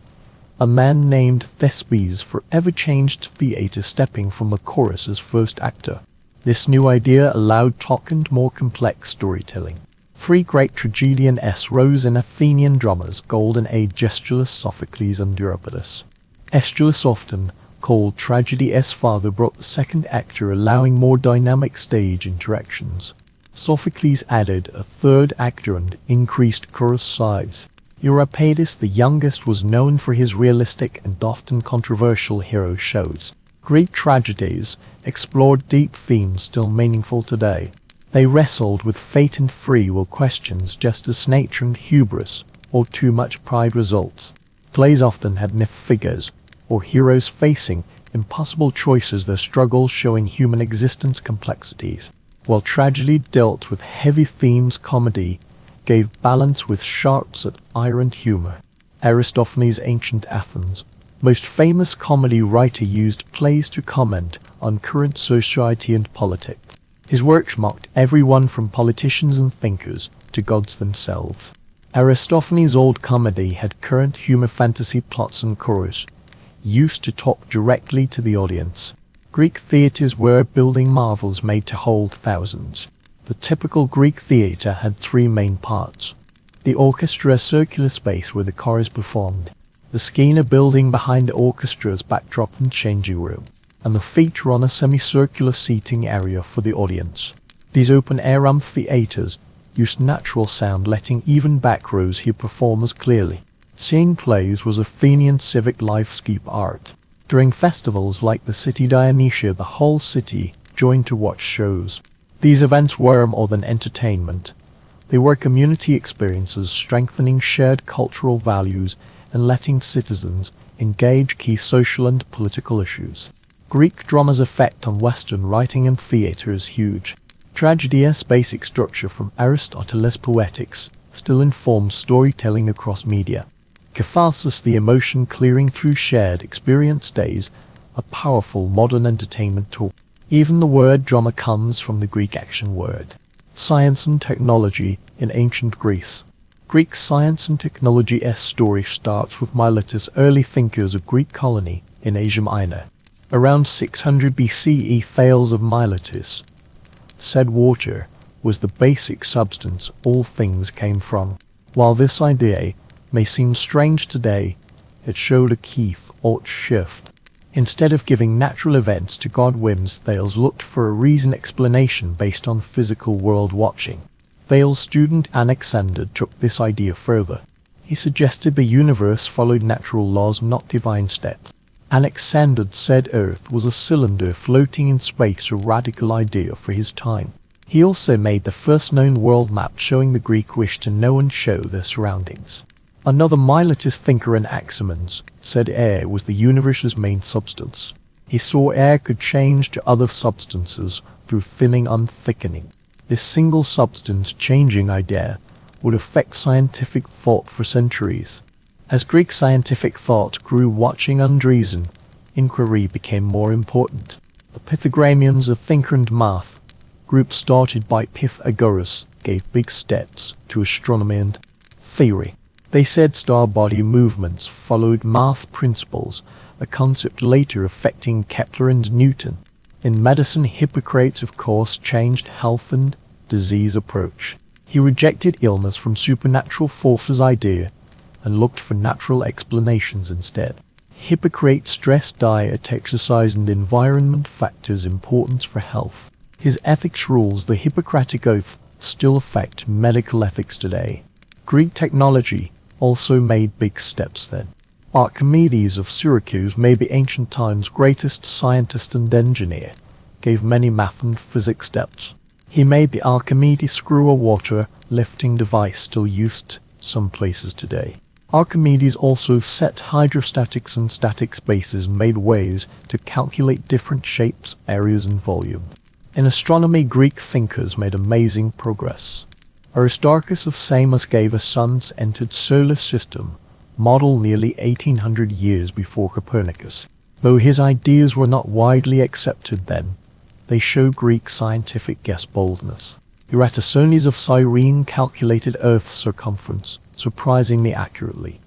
a man named Thespes forever changed theatre, stepping from the chorus as first actor. This new idea allowed talk and more complex storytelling. Three great tragedians rose in Athenian drama's Golden Age: Aeschylus, Sophocles, and Euripides. Aeschylus, often called tragedy's father, brought the second actor, allowing more dynamic stage interactions. Sophocles added a third actor and increased chorus size. Euripides, the youngest, was known for his realistic and often controversial hero shows. Greek tragedies explored deep themes still meaningful today. They wrestled with fate and free will questions, just as nature and hubris, or too much pride, results. Plays often had myth figures, or heroes facing impossible choices, their struggles showing human existence complexities. While tragedy dealt with heavy themes, comedy gave balance with sharp satire and humor. Aristophanes, ancient Athens' most famous comedy writer, used plays to comment on current society and politics. His works mocked everyone from politicians and thinkers to gods themselves. Aristophanes' old comedy had current humor, fantasy plots, and chorus used to talk directly to the audience. Greek theatres were building marvels made to hold thousands. The typical Greek theatre had three main parts: the orchestra, a circular space where the chorus performed; the scena, building behind the orchestra's backdrop and changing room; and the theatron, a semicircular seating area for the audience. These open-air amphitheatres used natural sound, letting even back rows hear performers clearly. Seeing plays was Athenian civic lifescape art. During festivals like the city Dionysia, the whole city joined to watch shows. These events were more than entertainment. They were community experiences, strengthening shared cultural values and letting citizens engage key social and political issues. Greek drama's effect on Western writing and theatre is huge. Tragedy's basic structure, from Aristotle's Poetics, still informs storytelling across media. Catharsis, the emotion clearing through shared experience, stays a powerful modern entertainment tool. Even the word drama comes from the Greek action word. Science and technology in ancient Greece. Greek science and technology's story starts with Miletus, early thinkers of Greek colony in Asia Minor. Around 600 BCE, Thales of Miletus said water was the basic substance all things came from. While this idea may seem strange today, it showed a key thought shift. Instead of giving natural events to God whims, Thales looked for a reason explanation based on physical world watching. Thales' student Anaximander took this idea further. He suggested the universe followed natural laws, not divine steps. Anaximander said Earth was a cylinder floating in space, a radical idea for his time. He also made the first known world map, showing the Greek wish to know and show their surroundings. Another Miletus thinker, Anaximander, said air was the universe's main substance. He saw air could change to other substances through thinning and thickening. This single substance changing idea would affect scientific thought for centuries. As Greek scientific thought grew, watching and reason, inquiry became more important. The Pythagoreans, a thinker and math group started by Pythagoras, gave big steps to astronomy and theory. They said star-body movements followed math principles, a concept later affecting Kepler and Newton. In medicine, Hippocrates, of course, changed health and disease approach. He rejected illness from supernatural forces idea and looked for natural explanations instead. Hippocrates stressed diet, exercise, and environment factors' importance for health. His ethics rules, the Hippocratic Oath, still affect medical ethics today. Greek technology also made big steps then. Archimedes of Syracuse, maybe ancient times' greatest scientist and engineer, gave many math and physics steps. He made the Archimedes screw, a water lifting device still used some places today. Archimedes also set hydrostatics and static spaces, made ways to calculate different shapes, areas, and volume. In astronomy, Greek thinkers made amazing progress. Aristarchus of Samos gave a sun-entered solar system model nearly 1800 years before Copernicus. Though his ideas were not widely accepted then, they show Greek scientific boldness. Eratosthenes of Cyrene calculated Earth's circumference surprisingly accurately,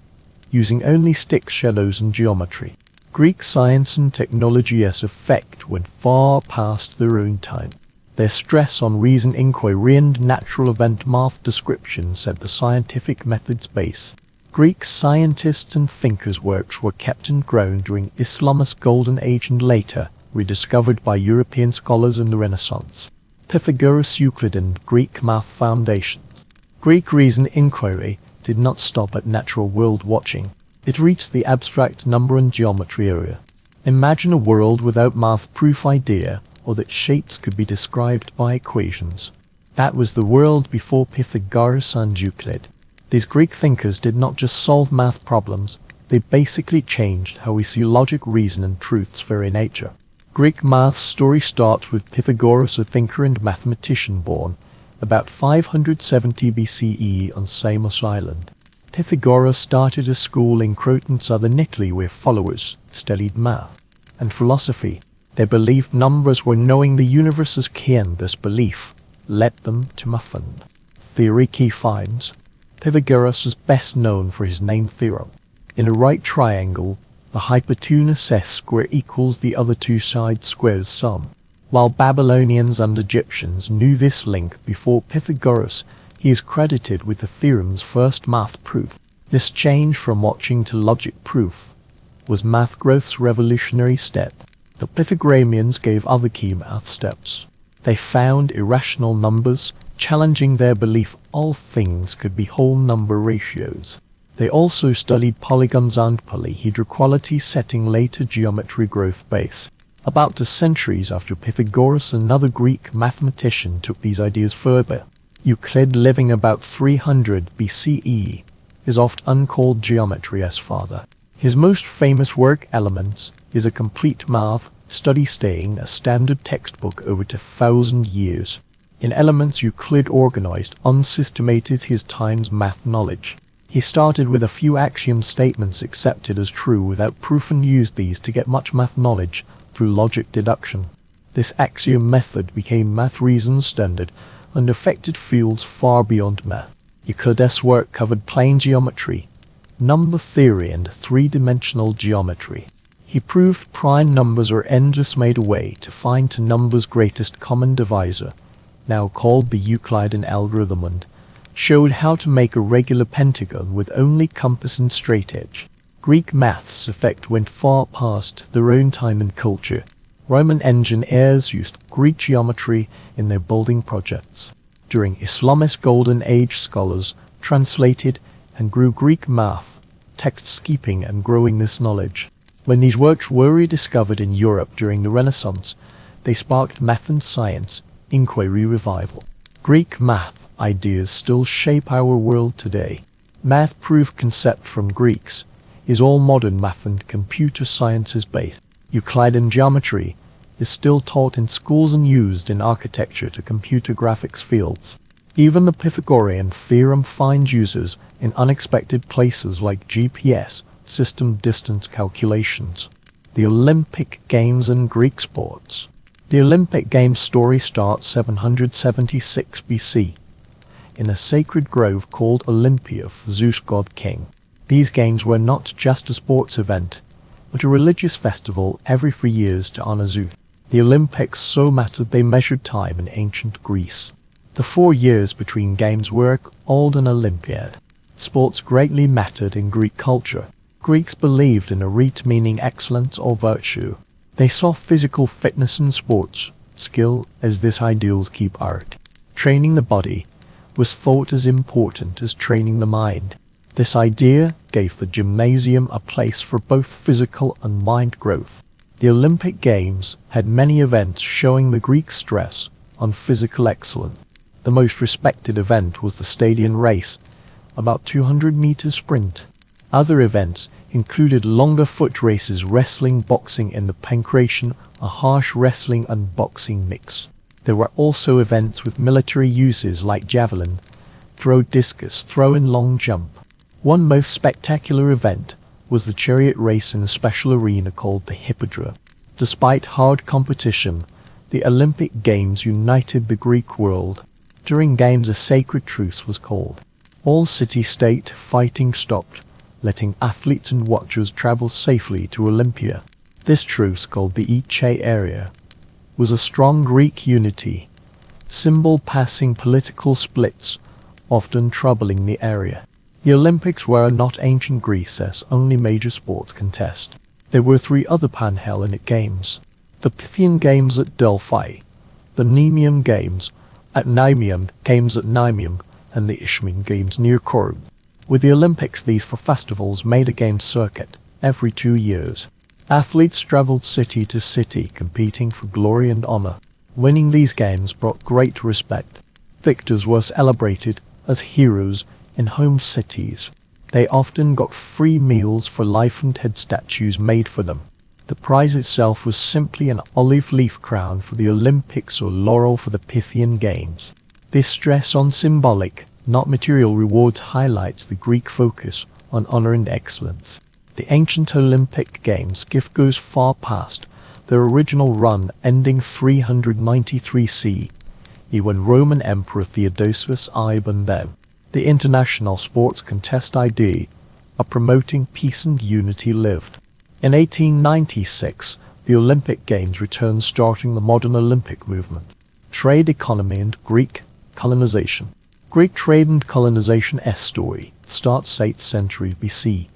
using only stick shadows and geometry. Greek science and technology's effect went far past their own time. Their stress on reason, inquiry, and natural event math description set the scientific method's base. Greek scientists and thinkers' works were kept and grown during Islam's Golden Age and later rediscovered by European scholars in the Renaissance. Pythagoras, Euclid, and Greek math foundations. Greek reason inquiry did not stop at natural world watching. It reached the abstract number and geometry area. Imagine a world without math proof idea, or that shapes could be described by equations. That was the world before Pythagoras and Euclid. These Greek thinkers did not just solve math problems, they basically changed how we see logic, reason, and truth's very nature. Greek math's story starts with Pythagoras, a thinker and mathematician born about 570 BCE on Samos Island. Pythagoras started a school in Croton, southern Italy, where followers studied math and philosophy. They believed numbers were knowing the universe's key, and this belief led them to math and theory. Key finds: Pythagoras is best known for his name theorem. In a right triangle, the hypotenuse s square equals the other two side squares' sum. While Babylonians and Egyptians knew this link before Pythagoras, he is credited with the theorem's first math proof. This change from watching to logic proof was math growth's revolutionary step. The Pythagoreans gave other key math steps. They found irrational numbers, challenging their belief all things could be whole number ratios. They also studied polygons and polyhedra qualities, setting later geometry growth base. About 2 centuries after Pythagoras, another Greek mathematician took these ideas further. Euclid, living about 300 BCE, is often called geometry's father. His most famous work, Elements, is a complete math study, staying a standard textbook over 2,000 years. In Elements, Euclid organized, unsystemated his time's math knowledge. He started with a few axiom statements accepted as true without proof and used these to get much math knowledge through logic deduction. This axiom method became math reason's standard and affected fields far beyond math. Euclid's work covered plane geometry, number theory, and three-dimensional geometry. He proved prime numbers are endless, made a way to find a number's greatest common divisor, now called the Euclidean algorithm, and showed how to make a regular pentagon with only compass and straight edge. Greek math's effect went far past their own time and culture. Roman engineers used Greek geometry in their building projects. During Islam's Golden Age, scholars translated and grew Greek math texts, keeping and growing this knowledge. When these works were rediscovered in Europe during the Renaissance, they sparked math and science inquiry revival. Greek math ideas still shape our world today. Math proof concept from Greeks is all modern math and computer sciences based. Euclidean geometry is still taught in schools and used in architecture to computer graphics fields. Even the Pythagorean theorem finds users in unexpected places like GPS, system distance calculations. The Olympic Games and Greek sports. The Olympic Games story starts 776 BC. in a sacred grove called Olympia for Zeus god king. These games were not just a sports event, but a religious festival every 3 years to honor Zeus. The Olympics so mattered they measured time in ancient Greece. The 4 years between games were called an Olympiad. Sports greatly mattered in Greek culture. Greeks believed in a rite meaning excellence or virtue. They saw physical fitness in sports, skill as this ideals keep art. Training the body was thought as important as training the mind. This idea gave the gymnasium a place for both physical and mind growth. The Olympic Games had many events showing the Greek stress on physical excellence. The most respected event was the stadium race, about 200-meter sprint. Other events included longer foot races, wrestling, boxing, and the pancration, a harsh wrestling and boxing mix. There were also events with military uses like javelin, throw, discus throw, and long jump. One most spectacular event was the chariot race in a special arena called the Hippodrome. Despite hard competition, the Olympic Games united the Greek world. During games a sacred truce was called. All city-state fighting stopped, letting athletes and watchers travel safely to Olympia. This truce, called the Iche area, was a strong Greek unity symbol passing political splits, often troubling the area. The Olympics were not ancient Greece's only major sports contest. There were 3 other Pan-Hellenic games: the Pythian Games at Delphi, the Nemean Games at Nemean, and the Isthmian Games near Corinth. With the Olympics, these 4 festivals made a game circuit every 2 years. Athletes traveled city to city competing for glory and honor. Winning these games brought great respect. Victors were celebrated as heroes in home cities. They often got free meals for life and had statues made for them. The prize itself was simply an olive leaf crown for the Olympics or laurel for the Pythian Games. This stress on symbolic, not material rewards highlights the Greek focus on honor and excellence. The ancient Olympic Games gift goes far past their original run, ending 393 CE, when Roman Emperor Theodosius opened them. The international sports contest idea of promoting peace and unity lived. In 1896, the Olympic Games returned, starting the modern Olympic movement. Trade, economy, and Greek colonization. Greek trade and colonization story starts 8th century BC.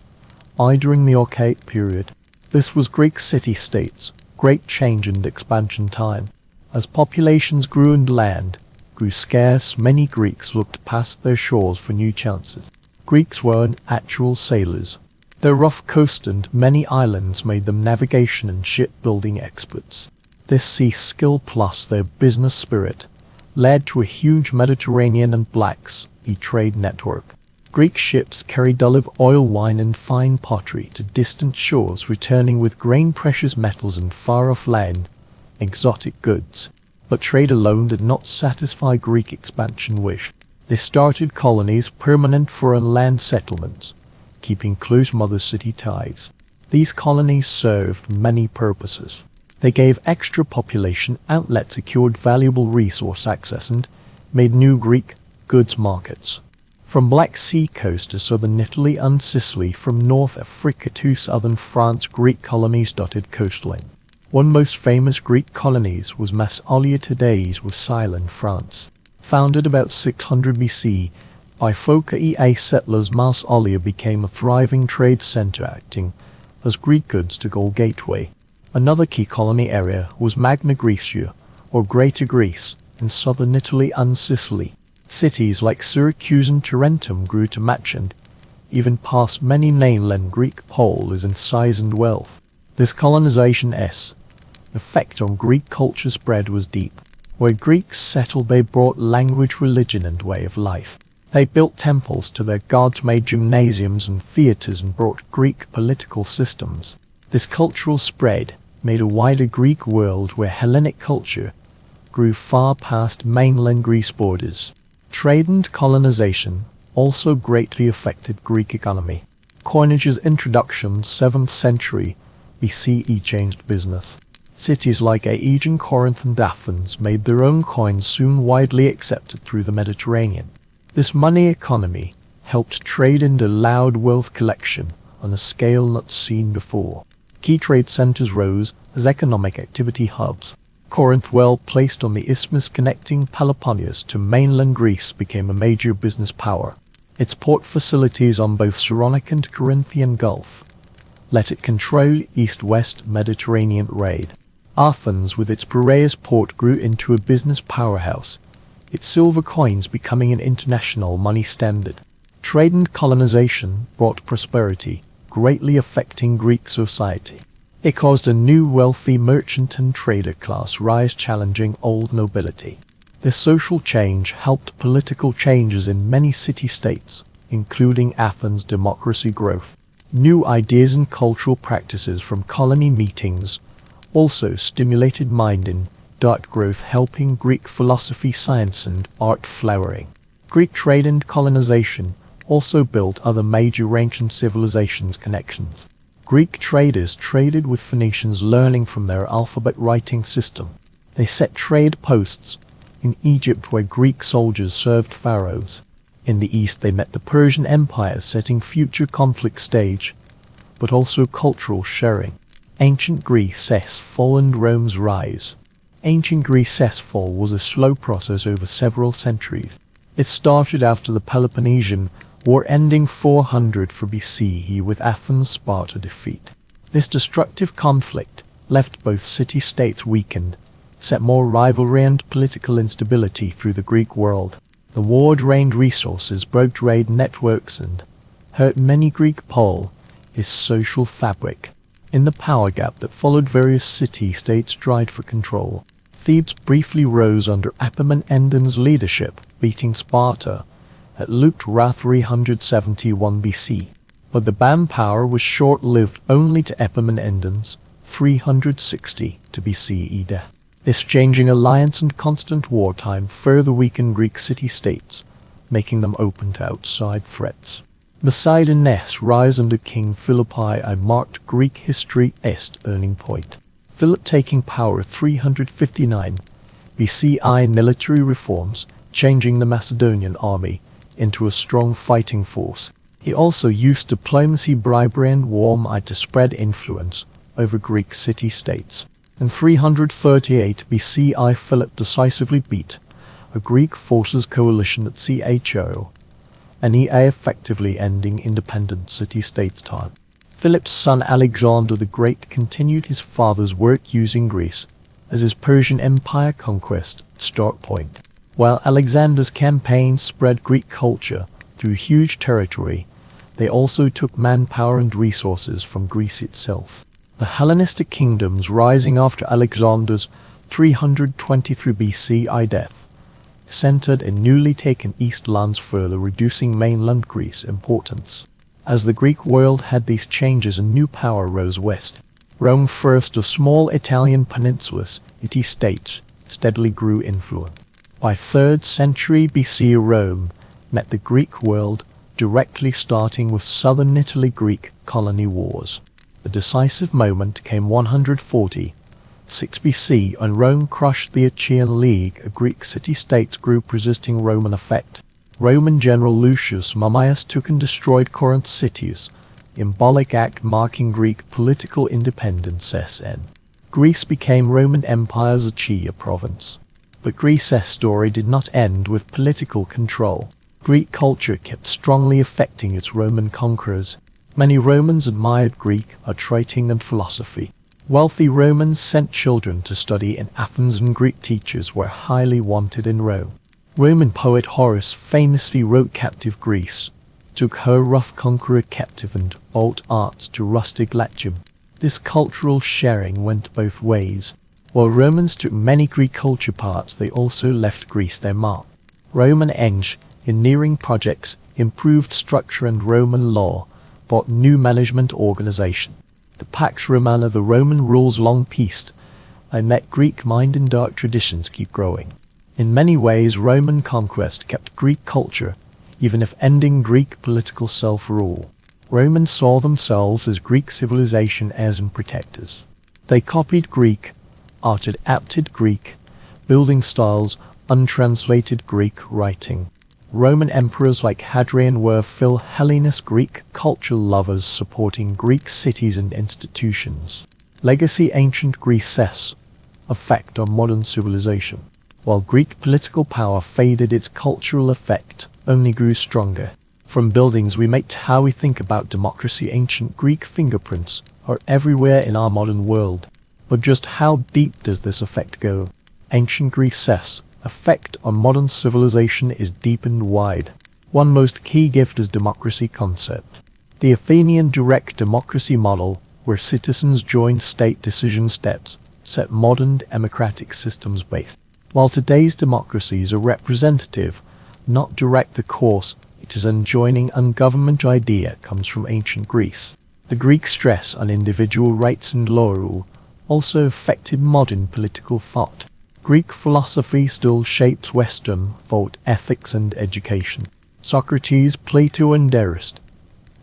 During the Archaic period, this was Greek city-states' great change and expansion time. As populations grew and land grew scarce, many Greeks looked past their shores for new chances. Greeks were actual sailors. Their rough coast and many islands made them navigation and shipbuilding experts. This sea skill plus their business spirit led to a huge Mediterranean and Black Sea trade network. Greek ships carried olive oil, wine, and fine pottery to distant shores, returning with grain, precious metals, and far-off land, exotic goods. But trade alone did not satisfy Greek expansion wish. They started colonies, permanent foreign land settlements, keeping close mother city ties. These colonies served many purposes. They gave extra population outlets, secured valuable resource access, and made new Greek goods markets. From Black Sea coast to southern Italy and Sicily, from North Africa to southern France, Greek colonies dotted coastline. One most famous Greek colonies was Massalia, today's Wassail in France. Founded about 600 BC by Phocaea settlers, Massalia became a thriving trade center, acting as Greek goods to gold gateway. Another key colony area was Magna Graecia, or Greater Greece, in southern Italy and Sicily. Cities like Syracuse and Tarentum grew to match and even passed many mainland Greek polis in size and wealth. This colonization's effect on Greek culture spread was deep. Where Greeks settled, they brought language, religion, and way of life. They built temples to their gods, made gymnasiums and theaters, and brought Greek political systems. This cultural spread made a wider Greek world where Hellenic culture grew far past mainland Greece borders. Trade and colonization also greatly affected Greek economy. Coinage's introduction, 7th century BCE, changed business. Cities like Aegean, Corinth, and Athens made their own coins, soon widely accepted through the Mediterranean. This money economy helped trade and allowed wealth collection on a scale not seen before. Key trade centers rose as economic activity hubs. Corinth, well placed on the isthmus connecting Peloponnese to mainland Greece, became a major business power. Its port facilities on both Saronic and Corinthian Gulf let it control east-west Mediterranean trade. Athens, with its Piraeus port, grew into a business powerhouse, its silver coins becoming an international money standard. Trade and colonization brought prosperity, greatly affecting Greek society. It caused a new wealthy merchant and trader class rise, challenging old nobility. This social change helped political changes in many city-states, including Athens' democracy growth. New ideas and cultural practices from colony meetings also stimulated mind and art growth, helping Greek philosophy, science, and art flowering. Greek trade and colonization also built other major ancient civilizations' connections. Greek traders traded with Phoenicians, learning from their alphabet writing system. They set trade posts in Egypt where Greek soldiers served pharaohs. In the east they met the Persian Empire, setting future conflict stage, but also cultural sharing. Ancient Greece's fall and Rome's rise. Ancient Greece's fall was a slow process over several centuries. It started after the Peloponnesian War, ending 404 BCE with Athens-Sparta defeat. This destructive conflict left both city-states weakened, set more rivalry and political instability through the Greek world. The war drained resources, broke trade networks, and hurt many. Greek polis social fabric. In the power gap that followed, various city-states tried for control. Thebes briefly rose under Epaminondas's leadership, beating Sparta at Leuctra 371 BC. But the manpower was short-lived, only to Epaminondas 360 to BCE death. This changing alliance and constant wartime further weakened Greek city-states, making them open to outside threats. Poseidon's rise under King Philippi marked Greek history's turning point. Philip taking power 359 BCE, military reforms, changing the Macedonian army into a strong fighting force. He also used diplomacy, bribery, and war might to spread influence over Greek city-states. In 338 BCE, Philip decisively beat a Greek forces coalition at Cho, and effectively ending independent city-states time. Philip's son Alexander the Great continued his father's work, using Greece as his Persian Empire conquest start point. While Alexander's campaigns spread Greek culture through huge territory, they also took manpower and resources from Greece itself. The Hellenistic kingdoms, rising after Alexander's 323 BCE death, centered in newly taken East lands, further reducing mainland Greece's importance. As the Greek world had these changes, a new power rose west. Rome, first a small Italian peninsula city-state, steadily grew influent. By 3rd century BC, Rome met the Greek world directly, starting with southern Italy Greek colony wars. The decisive moment came 146 BC when Rome crushed the Achaean League, a Greek city-state group resisting Roman effect. Roman general Lucius Mummius took and destroyed Corinth's cities, symbolic act marking Greek political independence. Greece became Roman Empire's Achaea province. But Greece's story did not end with political control. Greek culture kept strongly affecting its Roman conquerors. Many Romans admired Greek writing and philosophy. Wealthy Romans sent children to study in Athens, and Greek teachers were highly wanted in Rome. Roman poet Horace famously wrote, "Captive Greece took her rough conqueror captive and brought arts to rustic Latium." This cultural sharing went both ways. While Romans took many Greek culture parts, they also left Greece their mark. Roman engineering projects, improved structure, and Roman law brought new management organization. The Pax Romana, the Roman rules long peace, let Greek mind and art traditions keep growing. In many ways, Roman conquest kept Greek culture, even if ending Greek political self-rule. Romans saw themselves as Greek civilization heirs and protectors. They copied Greek art, adapted Greek building styles, untranslated Greek writing. Roman emperors like Hadrian were Phil-Hellenist Greek culture lovers supporting Greek cities and institutions. Legacy ancient Greece's effect on modern civilization. While Greek political power faded, its cultural effect only grew stronger. From buildings we make to how we think about democracy, ancient Greek fingerprints are everywhere in our modern world. But just how deep does this effect go? Ancient Greece's effect on modern civilization is deep and wide. One most key gift is democracy concept. The Athenian direct democracy model, where citizens join state decision steps, set modern democratic systems based. While today's democracies are representative, not direct, the course it is enjoining and government idea comes from ancient Greece. The Greek stress on individual rights and law rule also affected modern political thought. Greek philosophy still shapes Western thought, ethics, and education. Socrates, Plato, and Aristotle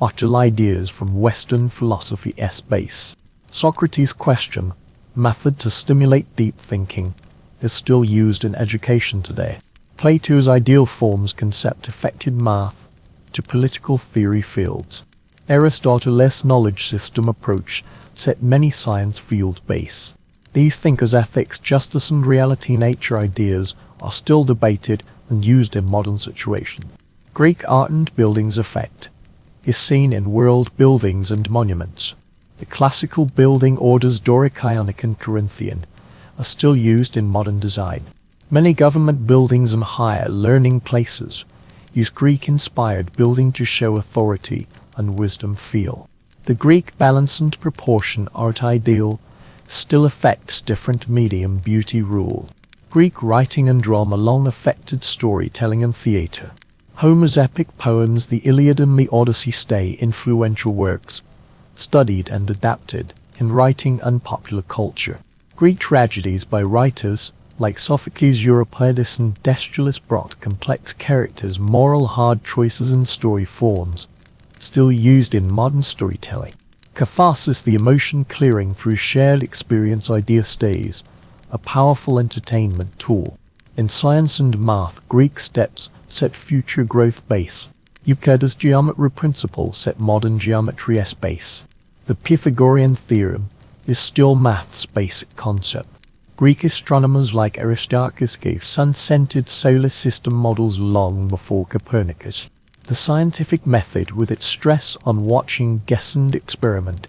model ideas from Western philosophy's base. Socrates' question, method to stimulate deep thinking, is still used in education today. Plato's ideal forms concept affected math to political theory fields. Aristotle's knowledge system approach set many science fields base. These thinkers' ethics, justice, and reality nature ideas are still debated and used in modern situations. Greek art and buildings effect is seen in world buildings and monuments. The classical building orders, Doric, Ionic, and Corinthian, are still used in modern design. Many government buildings and higher learning places use Greek-inspired building to show authority and wisdom feel. The Greek balance and proportion art ideal still affects different medium beauty rule. Greek writing and drama long affected storytelling and theatre. Homer's epic poems, the Iliad and the Odyssey, stay influential works, studied and adapted in writing and popular culture. Greek tragedies by writers like Sophocles, Euripides, and Aeschylus brought complex characters, moral hard choices, and story forms still used in modern storytelling. Catharsis, the emotion clearing through shared experience idea, stays a powerful entertainment tool. In science and math, Greek steps set future growth base. Euclid's geometry principle set modern geometry's base. The Pythagorean theorem is still math's basic concept. Greek astronomers like Aristarchus gave sun-centered solar system models long before Copernicus. The scientific method, with its stress on watching, guess, and experiment,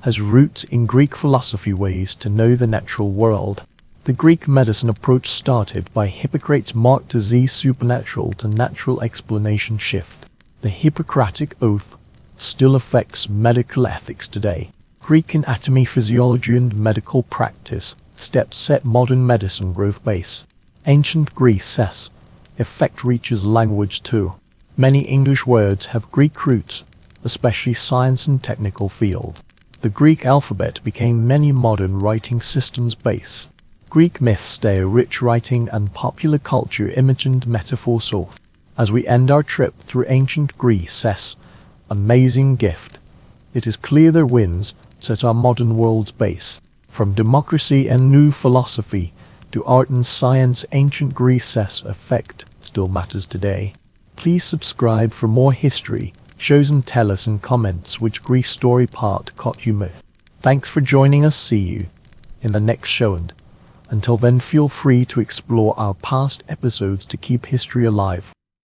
has roots in Greek philosophy, ways to know the natural world. The Greek medicine approach, started by Hippocrates, marked disease supernatural to natural explanation shift. The Hippocratic Oath still affects medical ethics today. Greek anatomy, physiology, and medical practice steps set modern medicine growth base. Ancient Greece's effect reaches language too. Many English words have Greek roots, especially science and technical field. The Greek alphabet became many modern writing systems base. Greek myths stay a rich writing and popular culture image and metaphor source. As we end our trip through ancient Greece's amazing gift, it is clear their wins set our modern world's base. From democracy and new philosophy to art and science, ancient Greece's effect still matters today. Please subscribe for more history shows and tell us in comments which Greece story part caught you most. Thanks for joining us. See you in the next show, and until then, feel free to explore our past episodes to keep history alive.